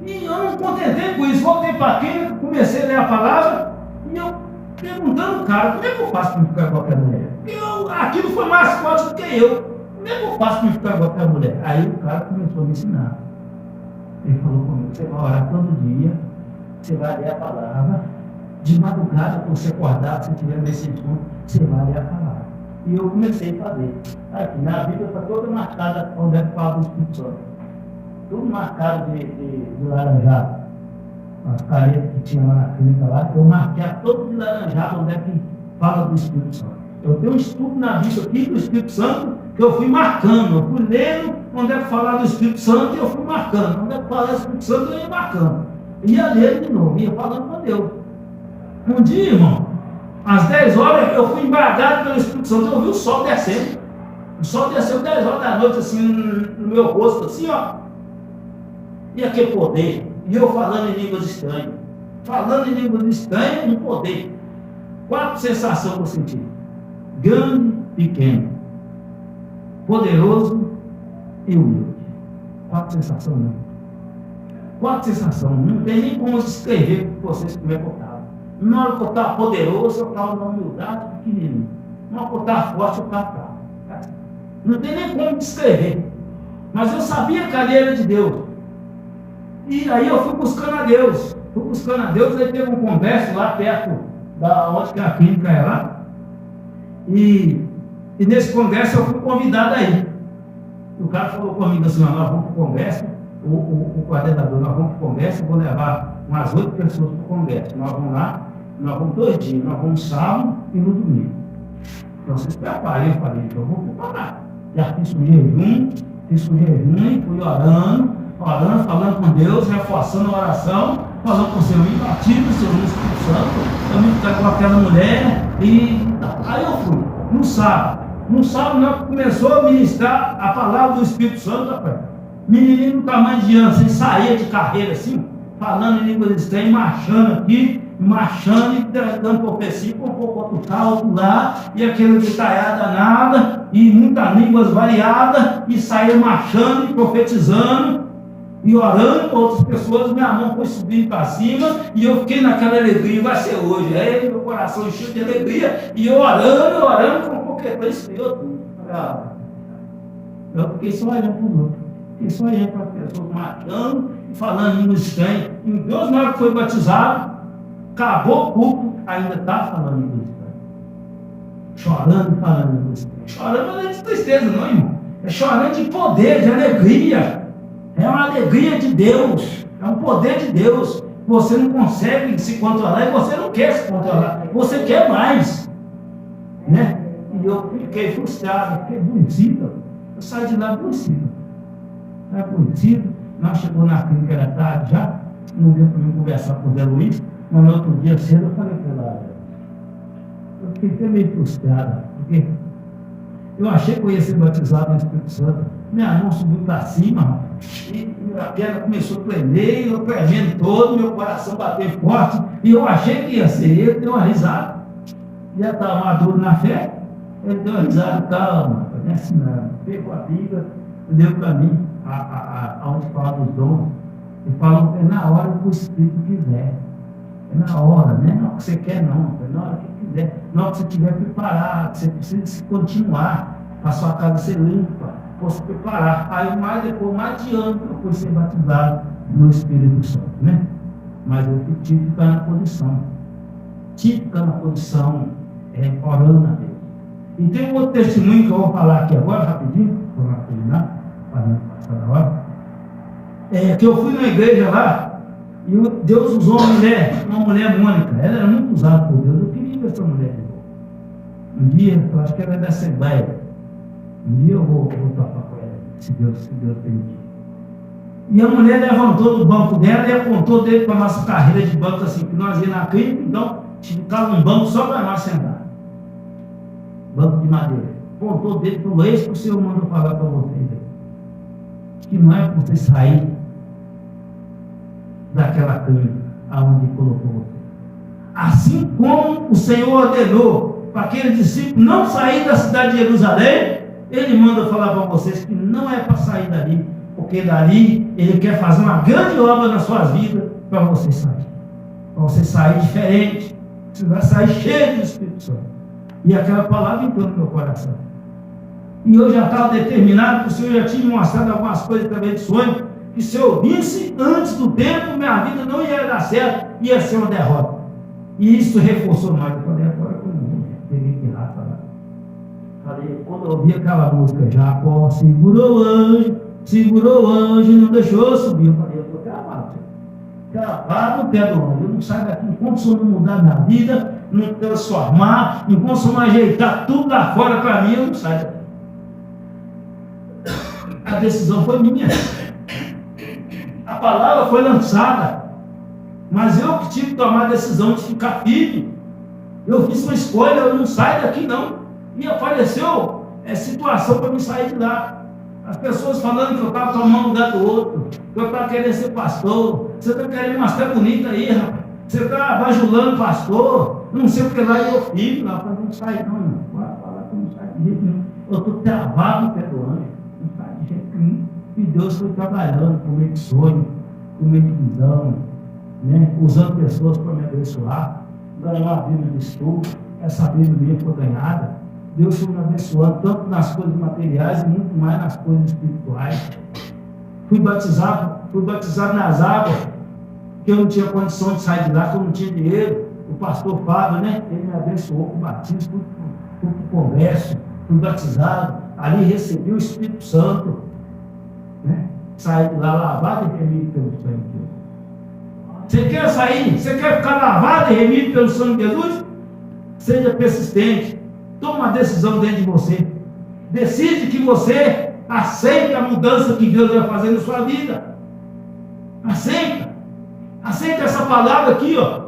E eu não contentei com isso, voltei para aqui, comecei a ler a palavra, e eu perguntando ao cara, como é que eu faço para ficar igual aquela mulher? Porque aquilo foi mais forte do que eu. Como é que eu faço para ficar igual aquela mulher? Aí o cara começou a me ensinar. Ele falou comigo, você vai orar todo dia, você vai ler a palavra, de madrugada, quando você acordar, se você estiver nesse ponto, você vai ler a palavra. E eu comecei a fazer. Aqui, minha Bíblia está toda marcada onde é que fala do Espírito Santo. Tudo marcado de laranjado. As caretas que tinha lá na clínica lá, eu marquei todo de laranjado onde é que fala do Espírito Santo. Eu tenho um estudo na Bíblia aqui do Espírito Santo que eu fui marcando. Eu fui lendo onde é que fala do Espírito Santo e eu fui marcando. Onde é que fala do Espírito Santo eu ia marcando. Ia ler de novo, ia falando com Deus. Um dia, irmão, às 10 horas eu fui embargado pelo Espírito Santo. Eu vi o sol descendo. O sol desceu 10 horas da noite, assim, no meu rosto, assim, ó. E aquele poder, e eu falando em línguas estranhas, no poder. 4 sensações que eu senti: grande, pequeno, poderoso e humilde. 4 sensações, não. 4 sensações, não tem nem como descrever para vocês como é que eu estava. Na hora que eu estava poderoso, eu estava na humildade pequenininho. Na hora que eu estava forte, eu estava fraco. Não tem nem como descrever. Mas eu sabia que ali era de Deus. E aí eu fui buscando a Deus, aí teve um congresso lá perto da onde que a clínica é lá, e nesse congresso eu fui convidado aí. O cara falou comigo assim, nós vamos para o congresso, o coordenador, nós vamos para o congresso, eu vou levar umas 8 pessoas para o congresso. Nós vamos lá, nós vamos 2 dias, nós vamos sábado e no domingo. Então vocês preparem, eu falei, então eu vou preparar. Já fiz o jejum, fui orando, falando com Deus, reforçando a oração, falando com o Senhor, me batiza, o Senhor, no Espírito Santo, eu me ficar com aquela mulher, e aí eu fui, no sábado nós começou a ministrar a palavra do Espírito Santo, rapaz. Menininho do tamanho de ano, sem sair de carreira assim, falando em línguas estranhas, marchando aqui, e dando profecia, com um pouco outro cá, outro lá, e aquele gritaiada danada, e muitas línguas variadas, e saía marchando e profetizando, e orando com outras pessoas. Minha mão foi subindo para cima, e eu fiquei naquela alegria, vai ser hoje. Aí meu coração encheu de alegria, e eu orando, com qualquer coisa, esfriou tudo. Eu fiquei só olhando para o outro. Fiquei só olhando para as pessoas marchando e falando em línguas estranhas. E Deus, na hora que foi batizado, acabou o culto, ainda está falando em línguas estranhas. Chorando e falando em línguas estranhas. Chorando não é de tristeza, não, irmão. É chorando de poder, de alegria. É uma alegria de Deus. É um poder de Deus. Você não consegue se controlar e você não quer se controlar. Você quer mais. Né? E eu fiquei frustrado, fiquei aborrecido. Eu saí de lá aborrecido. Nós chegamos na clínica, era tarde já, não deu para mim conversar com o Zé Luiz, mas no outro dia cedo eu falei para ela, eu fiquei até meio frustrado, porque eu achei que eu ia ser batizado no Espírito Santo, minha mão subiu para cima, e a perna começou a tremer, eu tremendo todo, meu coração bateu forte, e eu achei que ia ser ele, deu uma risada, já estava maduro na fé, ele deu uma risada, calma, não é assim não, pegou a Bíblia, deu para mim, onde fala dos dons, e falou, é na hora que o Espírito quiser, é na hora, né? Não é o que você quer não, é na hora que quiser, na hora que você estiver preparado, você precisa se continuar, a sua casa ser limpa, for se preparar. Aí mais de ano eu fui ser batizado no Espírito Santo, né? Mas eu tive que ficar na posição, orando a Deus. E tem um outro testemunho que eu vou falar aqui agora, rapidinho, para terminar, para não passar da hora. Que eu fui na igreja lá, e Deus usou uma mulher Mônica, ela era muito usada por Deus, eu queria ver essa mulher de novo. Um dia, eu acho que ela é da Assembleia, um dia eu vou topar com ela, se Deus permitir. E a mulher levantou do banco dela e apontou dele para a nossa carreira de banco, assim, que nós íamos na clínica, então ficava um banco só para nós sentar. Banco de madeira. Apontou dele e falou, isso que o Senhor mandou falar para vocês. Que não é por você sair daquela clínica aonde colocou você. Assim como o Senhor ordenou para aquele discípulo não sair da cidade de Jerusalém, Ele manda falar para vocês que não é para sair dali, porque dali Ele quer fazer uma grande obra nas suas vidas para você sair. Para você sair diferente. Você vai sair cheio do Espírito Santo. E aquela palavra entrou no meu coração. E eu já estava determinado, que o Senhor já tinha me mostrado algumas coisas também de sonho, que se eu visse antes do tempo, minha vida não ia dar certo, ia ser uma derrota. E isso reforçou mais. Eu falei, agora eu não peguei que raça lá. Falei, quando eu ouvi aquela música, Jacó segurou o anjo, não deixou eu subir. Eu falei, eu estou travado no pé do anjo. Eu não saio daqui enquanto o Senhor não mudar minha vida, não transformar, enquanto o Senhor não ajeitar tudo lá fora para mim, eu não saio daqui. A decisão foi minha. A palavra foi lançada, mas eu que tive que tomar a decisão de ficar firme. Eu fiz uma escolha, eu não saio daqui não. E apareceu situação para me sair de lá. As pessoas falando que eu estava tomando um lugar do outro, que eu estava querendo ser pastor. Você está querendo mostrar bonita aí, rapaz. Você está bajulando pastor, não sei o que lá, e eu fico lá, para não sair não, irmão. Vai falar que eu não saio de jeito nenhum. Eu estou travado no pé do anjo, não sai de jeito nenhum. E Deus foi trabalhando por meio de sonho, por meio de visão, né? Usando pessoas para me abençoar, ganhar uma Bíblia de estudo. Essa Bíblia minha foi ganhada. Deus foi me abençoando tanto nas coisas materiais e muito mais nas coisas espirituais. Fui batizado nas águas, que eu não tinha condição de sair de lá, que eu não tinha dinheiro. O pastor Fábio, né? Ele me abençoou com o batismo, fui para o congresso, fui batizado. ali receber o Espírito Santo, né? Sair de lá lavado e remido pelo sangue de Deus. Você quer sair? Você quer ficar lavado e remido pelo sangue de Jesus? Seja persistente. Toma uma decisão dentro de você. Decide que você aceita a mudança que Deus vai fazer na sua vida. Aceita. Aceita essa palavra aqui, ó.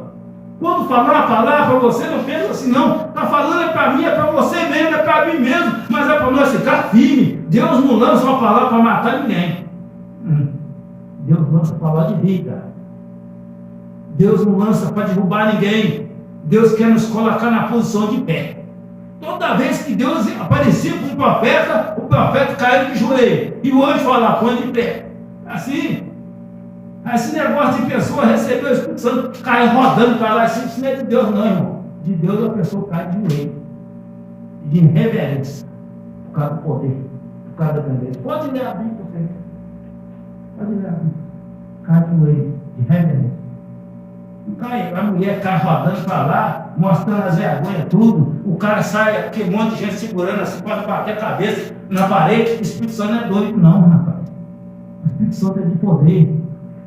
Quando falar a palavra para você, não pensa assim, não. Está falando é para mim, é para você mesmo, é para mim mesmo. Mas é para nós ficar firme. Deus não lança uma palavra para matar ninguém. Deus lança a palavra de vida. Deus não lança para derrubar ninguém. Deus quer nos colocar na posição de pé. Toda vez que Deus aparecia com o profeta caiu de joelho. E o anjo falava, põe de pé. Assim. Esse negócio de pessoa receber o Espírito Santo, cai rodando para lá. Isso não é de Deus não, irmão. De Deus a pessoa cai de joelho. De reverência. Por causa do poder. Por causa da grandeza. Pode ler a Bíblia, você. Pode ler a Bíblia. Cai de joelho. De reverência. A mulher cai rodando para lá, mostrando as vergonhas, tudo. O cara sai, aquele monte de gente segurando assim, pode bater a cabeça na parede. O Espírito Santo não é doido, não, rapaz. O Espírito Santo é de poder.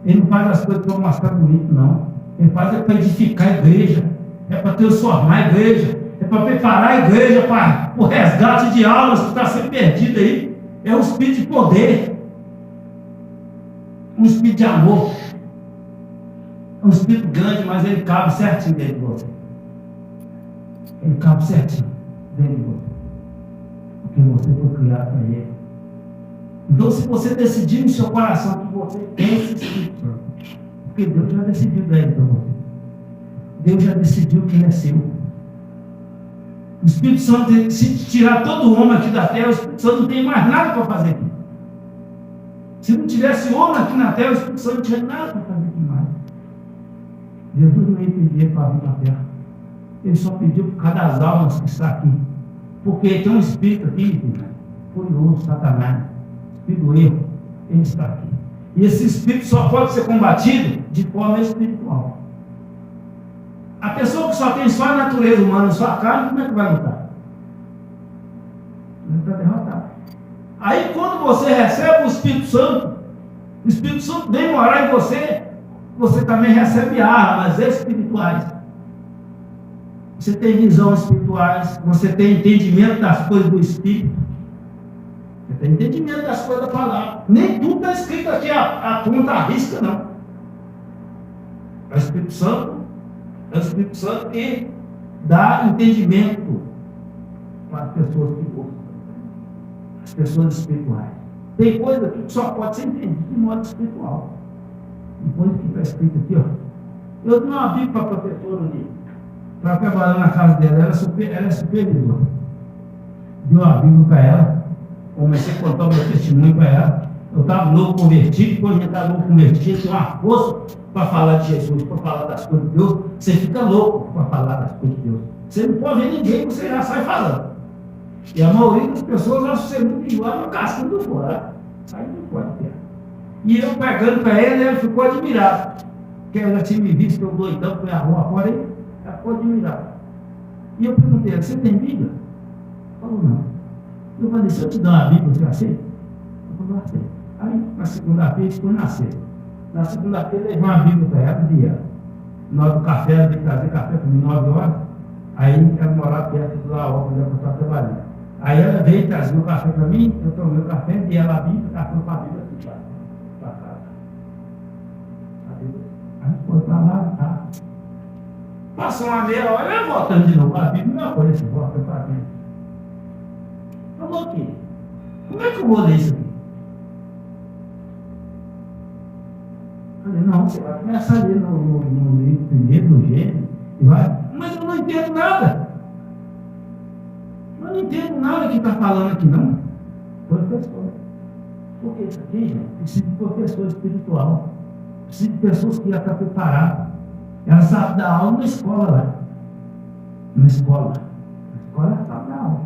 Ele não faz as coisas para mostrar bonito, não. Ele faz para edificar a igreja, é para transformar a igreja, é para preparar a igreja para o resgate de almas que está sendo perdido aí. É um espírito de poder, um espírito de amor. É um espírito grande, mas ele cabe certinho dentro de você. Ele cabe certinho dentro de você. Porque você foi criado para ele. Então, se você decidir no seu coração que você tem esse Espírito Santo, porque Deus já decidiu dar ele para você. Deus já decidiu que ele é seu. O Espírito Santo, se tirar todo o homem aqui da terra, o Espírito Santo não tem mais nada para fazer aqui. Se não tivesse homem aqui na terra, o Espírito Santo não tinha nada para fazer aqui mais. Jesus não ia pedir para vir na terra. Ele só pediu por causa das almas que está aqui. Porque tem um espírito aqui, furioso, Satanás, espírito do erro, ele está aqui. E esse espírito só pode ser combatido de forma espiritual. A pessoa que só tem só a natureza humana, só a carne, como é que vai lutar? Ele está derrotado. Aí quando você recebe o Espírito Santo vem morar em você, você também recebe armas espirituais. Você tem visão espirituais, você tem entendimento das coisas do Espírito. Você tem entendimento das coisas da palavra. Nem tudo está escrito aqui, a conta arrisca, não. É o Espírito Santo que dá entendimento para as pessoas que gostam, as pessoas espirituais. Tem coisa aqui que só pode ser entendida de modo espiritual. Depois que está escrito aqui, ó. Eu dei uma Bíblia para a professora ali, para trabalhar na casa dela, ela é supervisora. Dei uma Bíblia para ela, comecei a contar o meu testemunho para ela. Eu estava novo convertido, quando a gente está novo convertido, tem uma força para falar de Jesus, para falar das coisas de Deus. Você fica louco para falar das coisas de Deus. Você não pode ver ninguém, você já sai falando. E a maioria das pessoas acha que você muito igual a cascando fora. Sai do fora. E eu pegando para ela ficou admirado. Porque ela tinha me visto, eu doidão, fui a rua fora, aí ela ficou admirada. E eu perguntei, você tem Bíblia? Ela falou, não. Eu falei, se eu te dar uma Bíblia, você aceita? Eu falei, aceita. Aí, na segunda-feira, isso foi na sexta. Na segunda-feira, levei uma Bíblia para ela, dia. Na hora do café, ela veio trazer café para mim, 9 horas. Aí, ela morava perto do lá, onde ela estava trabalhando. Aí, ela veio trazer o café para mim, eu tomei o café, dei ela a Bíblia, ela foi para a Bíblia aqui para casa. Aí, foi para lá, tá. Passou uma meia hora, ela voltando de novo, a Bíblia não aparece, volta para dentro. Falou o quê? Como é que eu vou ler isso aqui? Falei, não, você vai começar a ler no livro primeiro, no Gênesis, e vai. Mas eu não entendo nada. Eu não entendo nada que está falando aqui, não. Professor. Porque isso aqui, gente, precisa de professor espiritual. Precisa de pessoas que já estão preparadas. Ela sabe dar aula na escola lá. Na escola. Na escola ela sabe dar aula.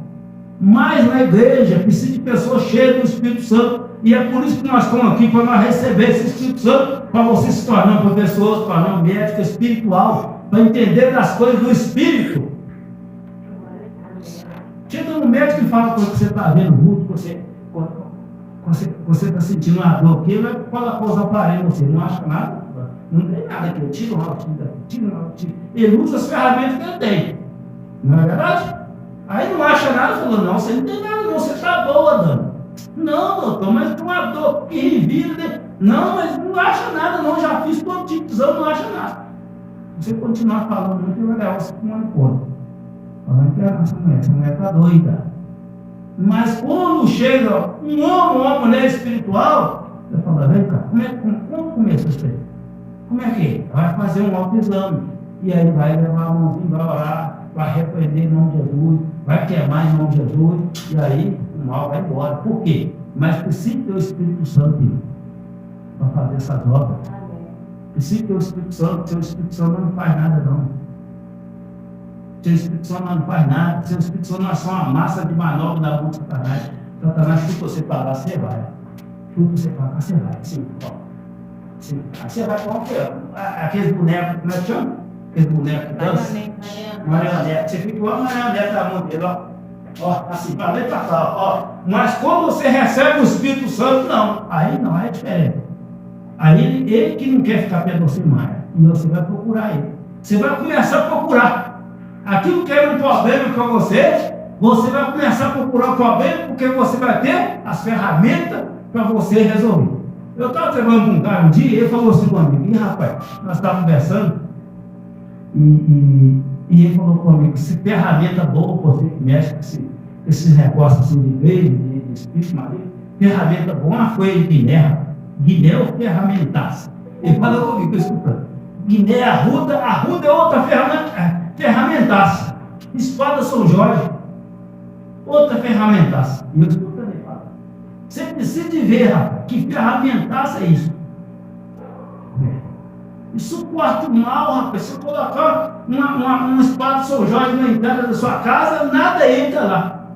Mas na igreja precisa de pessoas cheias do Espírito Santo. E é por isso que nós estamos aqui, para nós receber esse Espírito Santo, para você se tornar um professor, se tornar um médico espiritual, para entender das coisas do Espírito. Chega no médico e fala quando você está vendo muito, você está sentindo uma dor aqui, ele vai colocar os aparelhos, você não acha nada, não tem nada aqui, tira uma tira. Ele usa as ferramentas que ele tem, não é verdade? Aí não acha nada, falou, não, você não tem nada não, você está boa, dona. Não, doutor, mas tem uma dor que revira, não, mas não acha nada não, já fiz todo tipo de exame, não acha nada. Você continuar falando muito, ele vai levar você para uma conta. Falando que essa mulher está doida. Mas quando chega um homem, uma mulher espiritual, você fala, vem cá, como começa isso aí? Como é que é? Vai fazer um autoexame. E aí vai levar a mãozinha, vai orar, vai repreender em nome de Jesus, vai queimar em nome de Jesus, e aí o mal vai embora. Por quê? Mas precisa ter o Espírito Santo para fazer essas obras. Precisa ter o Espírito Santo, seu Espírito Santo não faz nada não. Seu Espírito Santo não faz nada, seu Espírito Santo não é só uma massa de manobra da mão de Satanás. Satanás, se você parar, você vai. Se você parar, você vai. Sim, ó. Sim. Aí você vai com aqueles bonecos, como é que chama? Aqueles bonecos que dançam. Marionete. Você fica igual a marionete da mão dele, ó. Ó, assim, para lá e para cá, ó. Mas quando você recebe o Espírito Santo, não. Aí não, aí é diferente. Aí ele que não quer ficar perto de você mais. E você vai procurar ele. Você vai começar a procurar. Aquilo que era um problema com você, você vai começar a procurar o problema, porque você vai ter as ferramentas para você resolver. Eu estava trabalhando com um cara um dia, ele falou assim comigo, e rapaz, nós estávamos conversando, e ele falou comigo, se ferramenta boa, você que mexe com esses negócios assim de veio, de espírito maligno, ferramenta boa foi em Guiné. Guiné é o ferramentaço. Ele falou comigo, escutando. Guiné, Arruda é outra ferramentaça. Espada São Jorge, outra ferramentaça. E eu escutando ele falar. Você precisa de ver, rapaz, que ferramentaça é isso. Isso corta o mal, rapaz. Se colocar uma espada São Jorge na entrada da sua casa, nada entra lá.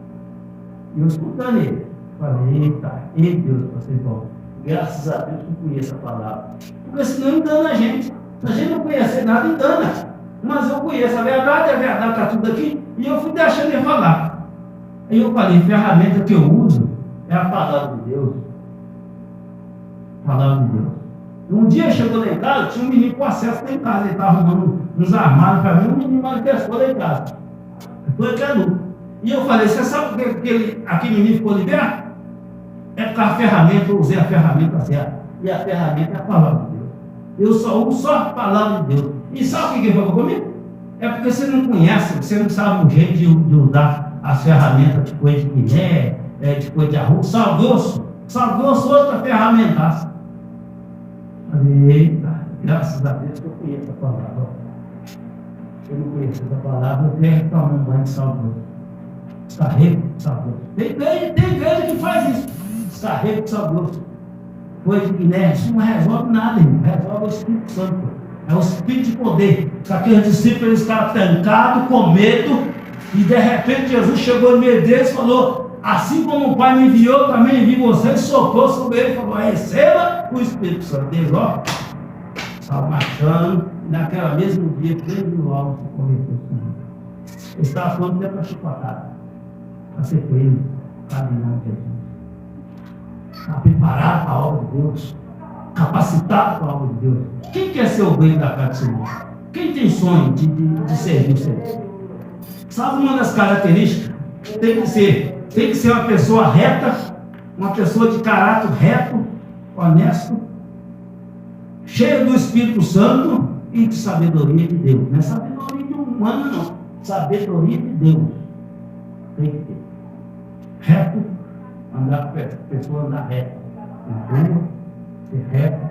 E eu escutando ele. Falei, eita, ei Deus, vocês vão. Graças a Deus que eu conheço a palavra. Porque senão engana a gente. Se a gente não conhecer nada, engana. Mas eu conheço a verdade está tudo aqui. E eu fui deixando ele falar. Aí eu falei, a ferramenta que eu uso é a palavra de Deus. A palavra de Deus. Um dia chegou lá em casa, tinha um menino com acesso lá em casa. Ele estava arrumando uns armários para mim, um menino manifestou lá em casa. Foi que é louco. E eu falei, você sabe por que aquele menino ficou liberto? É porque a ferramenta, eu usei a ferramenta certa. E a ferramenta é a palavra de Deus. Eu só uso só a palavra de Deus. E sabe o que ele falou comigo? É porque você não conhece, você não sabe o jeito de usar as ferramentas de coisa de Guiné, de coisa de arroz. Sal grosso, outra ferramenta. Falei, eita, graças a Deus que eu conheço a palavra. Se eu não conheço essa palavra, eu tenho que tomar um banho de sal grosso. Escarrego de sal grosso. Tem igreja que faz isso. Escarrego de sal grosso. Coisa de Guiné, isso não resolve nada, irmão. Resolve o Espírito Santo. É o Espírito de poder. Aqueles discípulos eles estavam trancados, com medo, e de repente Jesus chegou no meio deles e falou, assim como o Pai me enviou, também envio vocês, soprou sobre ele e falou, receba o Espírito Santo. Eles, ó, estavam marchando, e naquela mesmo dia, 3.000 almas se converteram. Eles estavam falando até para chicotada, para ser preso, para em nome de Jesus. Está preparado para a obra de Deus, capacitado para a obra de Deus. Quem quer ser o bem da casa do Senhor? Quem tem sonho de servir o Senhor? Sabe uma das características? Tem que ser uma pessoa reta, uma pessoa de caráter reto, honesto, cheia do Espírito Santo e de sabedoria de Deus. Não é sabedoria de humano, não. Sabedoria de Deus. Tem que ter. Reto, andar com a pessoa andar reto. Ser reto,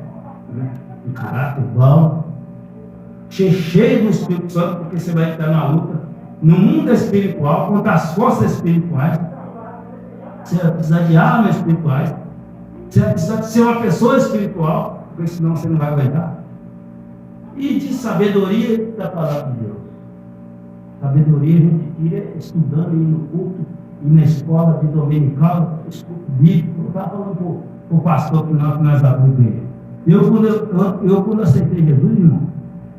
né? De caráter igual. Cheio do Espírito Santo, porque você vai estar na luta no mundo espiritual, contra as forças espirituais. Você vai precisar de armas espirituais. Você vai precisar de ser uma pessoa espiritual, porque senão você não vai aguentar. E de sabedoria da palavra de Deus. Sabedoria a gente tira estudando, indo no culto, ir na escola de dominical, estudo bíblico. Eu estava falando para o pastor que nós abrimos igreja. Eu quando aceitei Jesus, irmão,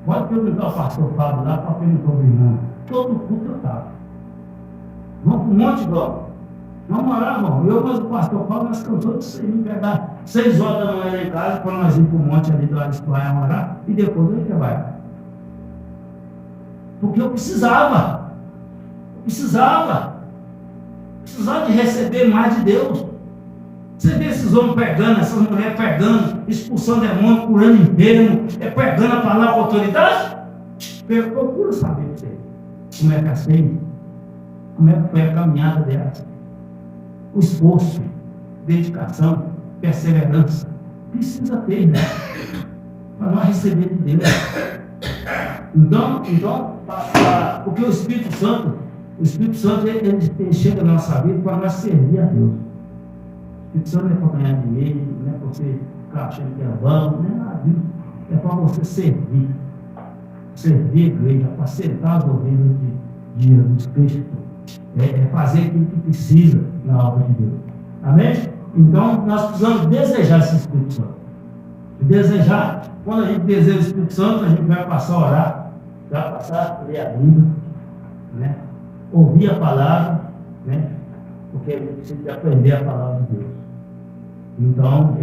pode perguntar ao pastor Fábio lá, para perguntar ao irmão. Todo culto eu estava. Vamos para o monte, vamos. Vamos orar, vamos. Eu, mas o pastor Paulo, nós cansamos de sair, pegar 6 horas da manhã lá em casa, para nós ir para o monte ali do lado de Espanha orar, e depois a gente vai. Porque eu precisava de receber mais de Deus. Você vê esses homens pegando, essas mulheres pegando, expulsando demônio, curando enfermo, pegando a palavra com autoridade. Procura saber como é que é assim, como é que foi a caminhada dela. O esforço, dedicação, perseverança, precisa ter, né? Para nós receber de Deus. Então, porque o Espírito Santo, ele chega na nossa vida para nós servir a Deus. O Espírito Santo não é para ganhar dinheiro, não é para você ficar achando que é bom, não é nada disso. É para você servir. Servir a igreja, para acertar as ovelhas de Jesus Cristo. É fazer aquilo que precisa na obra de Deus. Amém? Então, nós precisamos desejar esse Espírito Santo. Desejar, quando a gente deseja o Espírito Santo, a gente vai passar a orar, vai passar a ler a Bíblia, né? Ouvir a palavra, né? Porque a gente precisa aprender a palavra de Deus. Então,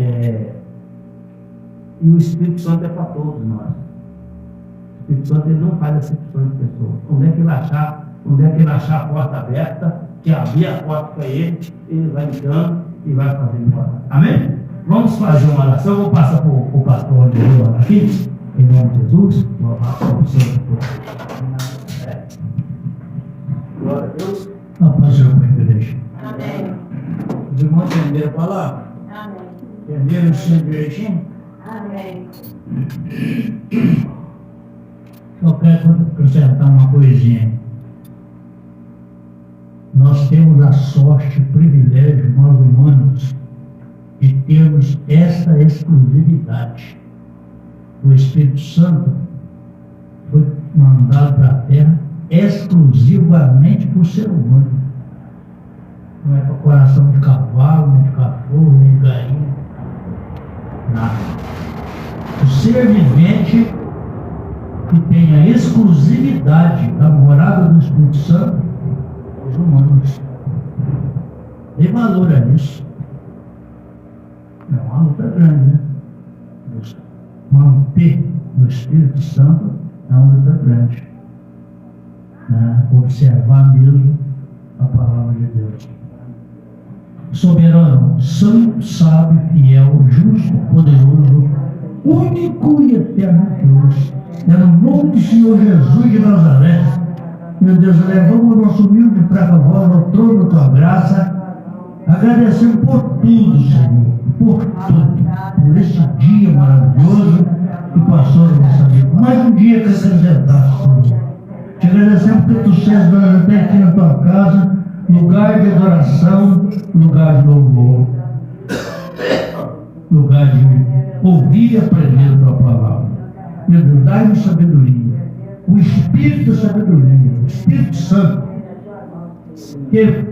e o Espírito Santo é para todos nós. O Espírito Santo ele não faz acepção de pessoas. Onde é que ele achar a porta aberta, que abrir a porta para ele vai entrando e vai fazendo embora. Amém? Vamos fazer uma oração. Eu vou passar para o pastor André aqui, em nome de Jesus. Glória a Deus. A paz seja com a igreja. Amém. Os irmãos entenderam a palavra? Amém. Entenderam o seu direitinho? Amém. Só quero acrescentar uma coisinha. Nós temos a sorte, o privilégio, nós humanos, de termos essa exclusividade. O Espírito Santo foi mandado para a Terra exclusivamente para o ser humano. Não é para coração de cavalo, nem de cachorro, nem de galinha. Nada. O ser vivente que tem a exclusividade da morada do Espírito Santo, os humanos. Dê valor a isso. É uma luta grande, né? Manter no Espírito Santo é uma luta grande. Observar mesmo a palavra de Deus. Soberano, santo, sábio, fiel, justo, poderoso, único e eterno Deus. É no nome do Senhor Jesus de Nazaré. Meu Deus, levamos o nosso humilde fraca voz ao trono da tua graça, agradecendo por tudo, Senhor, por tudo, por esse dia maravilhoso que passou na nossa vida. Mais um dia que acrescentaste, Senhor. Te agradecemos porque tu sejas nós até aqui na tua casa, lugar de adoração, lugar de louvor, lugar de ouvir e aprender a tua palavra. Meu Deus, dai-nos sabedoria, o Espírito da sabedoria, o Espírito Santo, que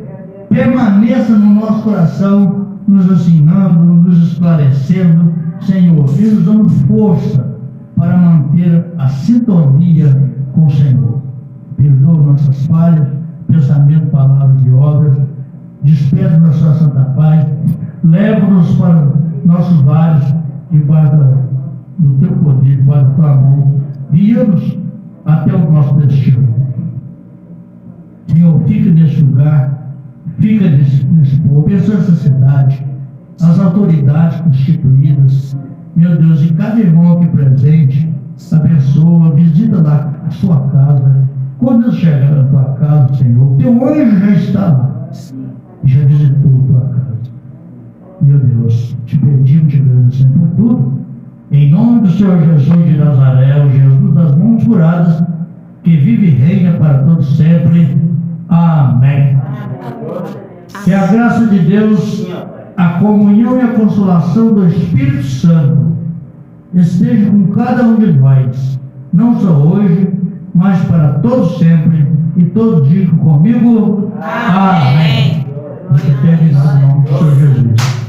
permaneça no nosso coração, nos ensinando, nos esclarecendo, Senhor, e nos dando força para manter a sintonia com o Senhor. Perdoa nossas falhas, pensamento, palavras e obras, despede-nos da sua santa paz, leva-nos para nossos lares, debaixo do teu poder, debaixo da tua mão, guia-nos até o nosso destino. Senhor, fica nesse lugar, fica nesse povo, abençoa essa cidade, as autoridades constituídas, meu Deus, e cada irmão aqui presente, abençoa, visita lá a sua casa. Quando eu chegar na tua casa, Senhor, teu anjo já está lá, já visitou a tua casa. Meu Deus, te pedimos, te agradecemos por tudo, em nome do Senhor Jesus de Nazaré, o Jesus das mãos curadas, que vive e reina para todos sempre. Amém. Que a graça de Deus, a comunhão e a consolação do Espírito Santo esteja com cada um de nós, não só hoje, mas para todos sempre, e todos digam comigo. Amém. Terminado em nome do Senhor Jesus.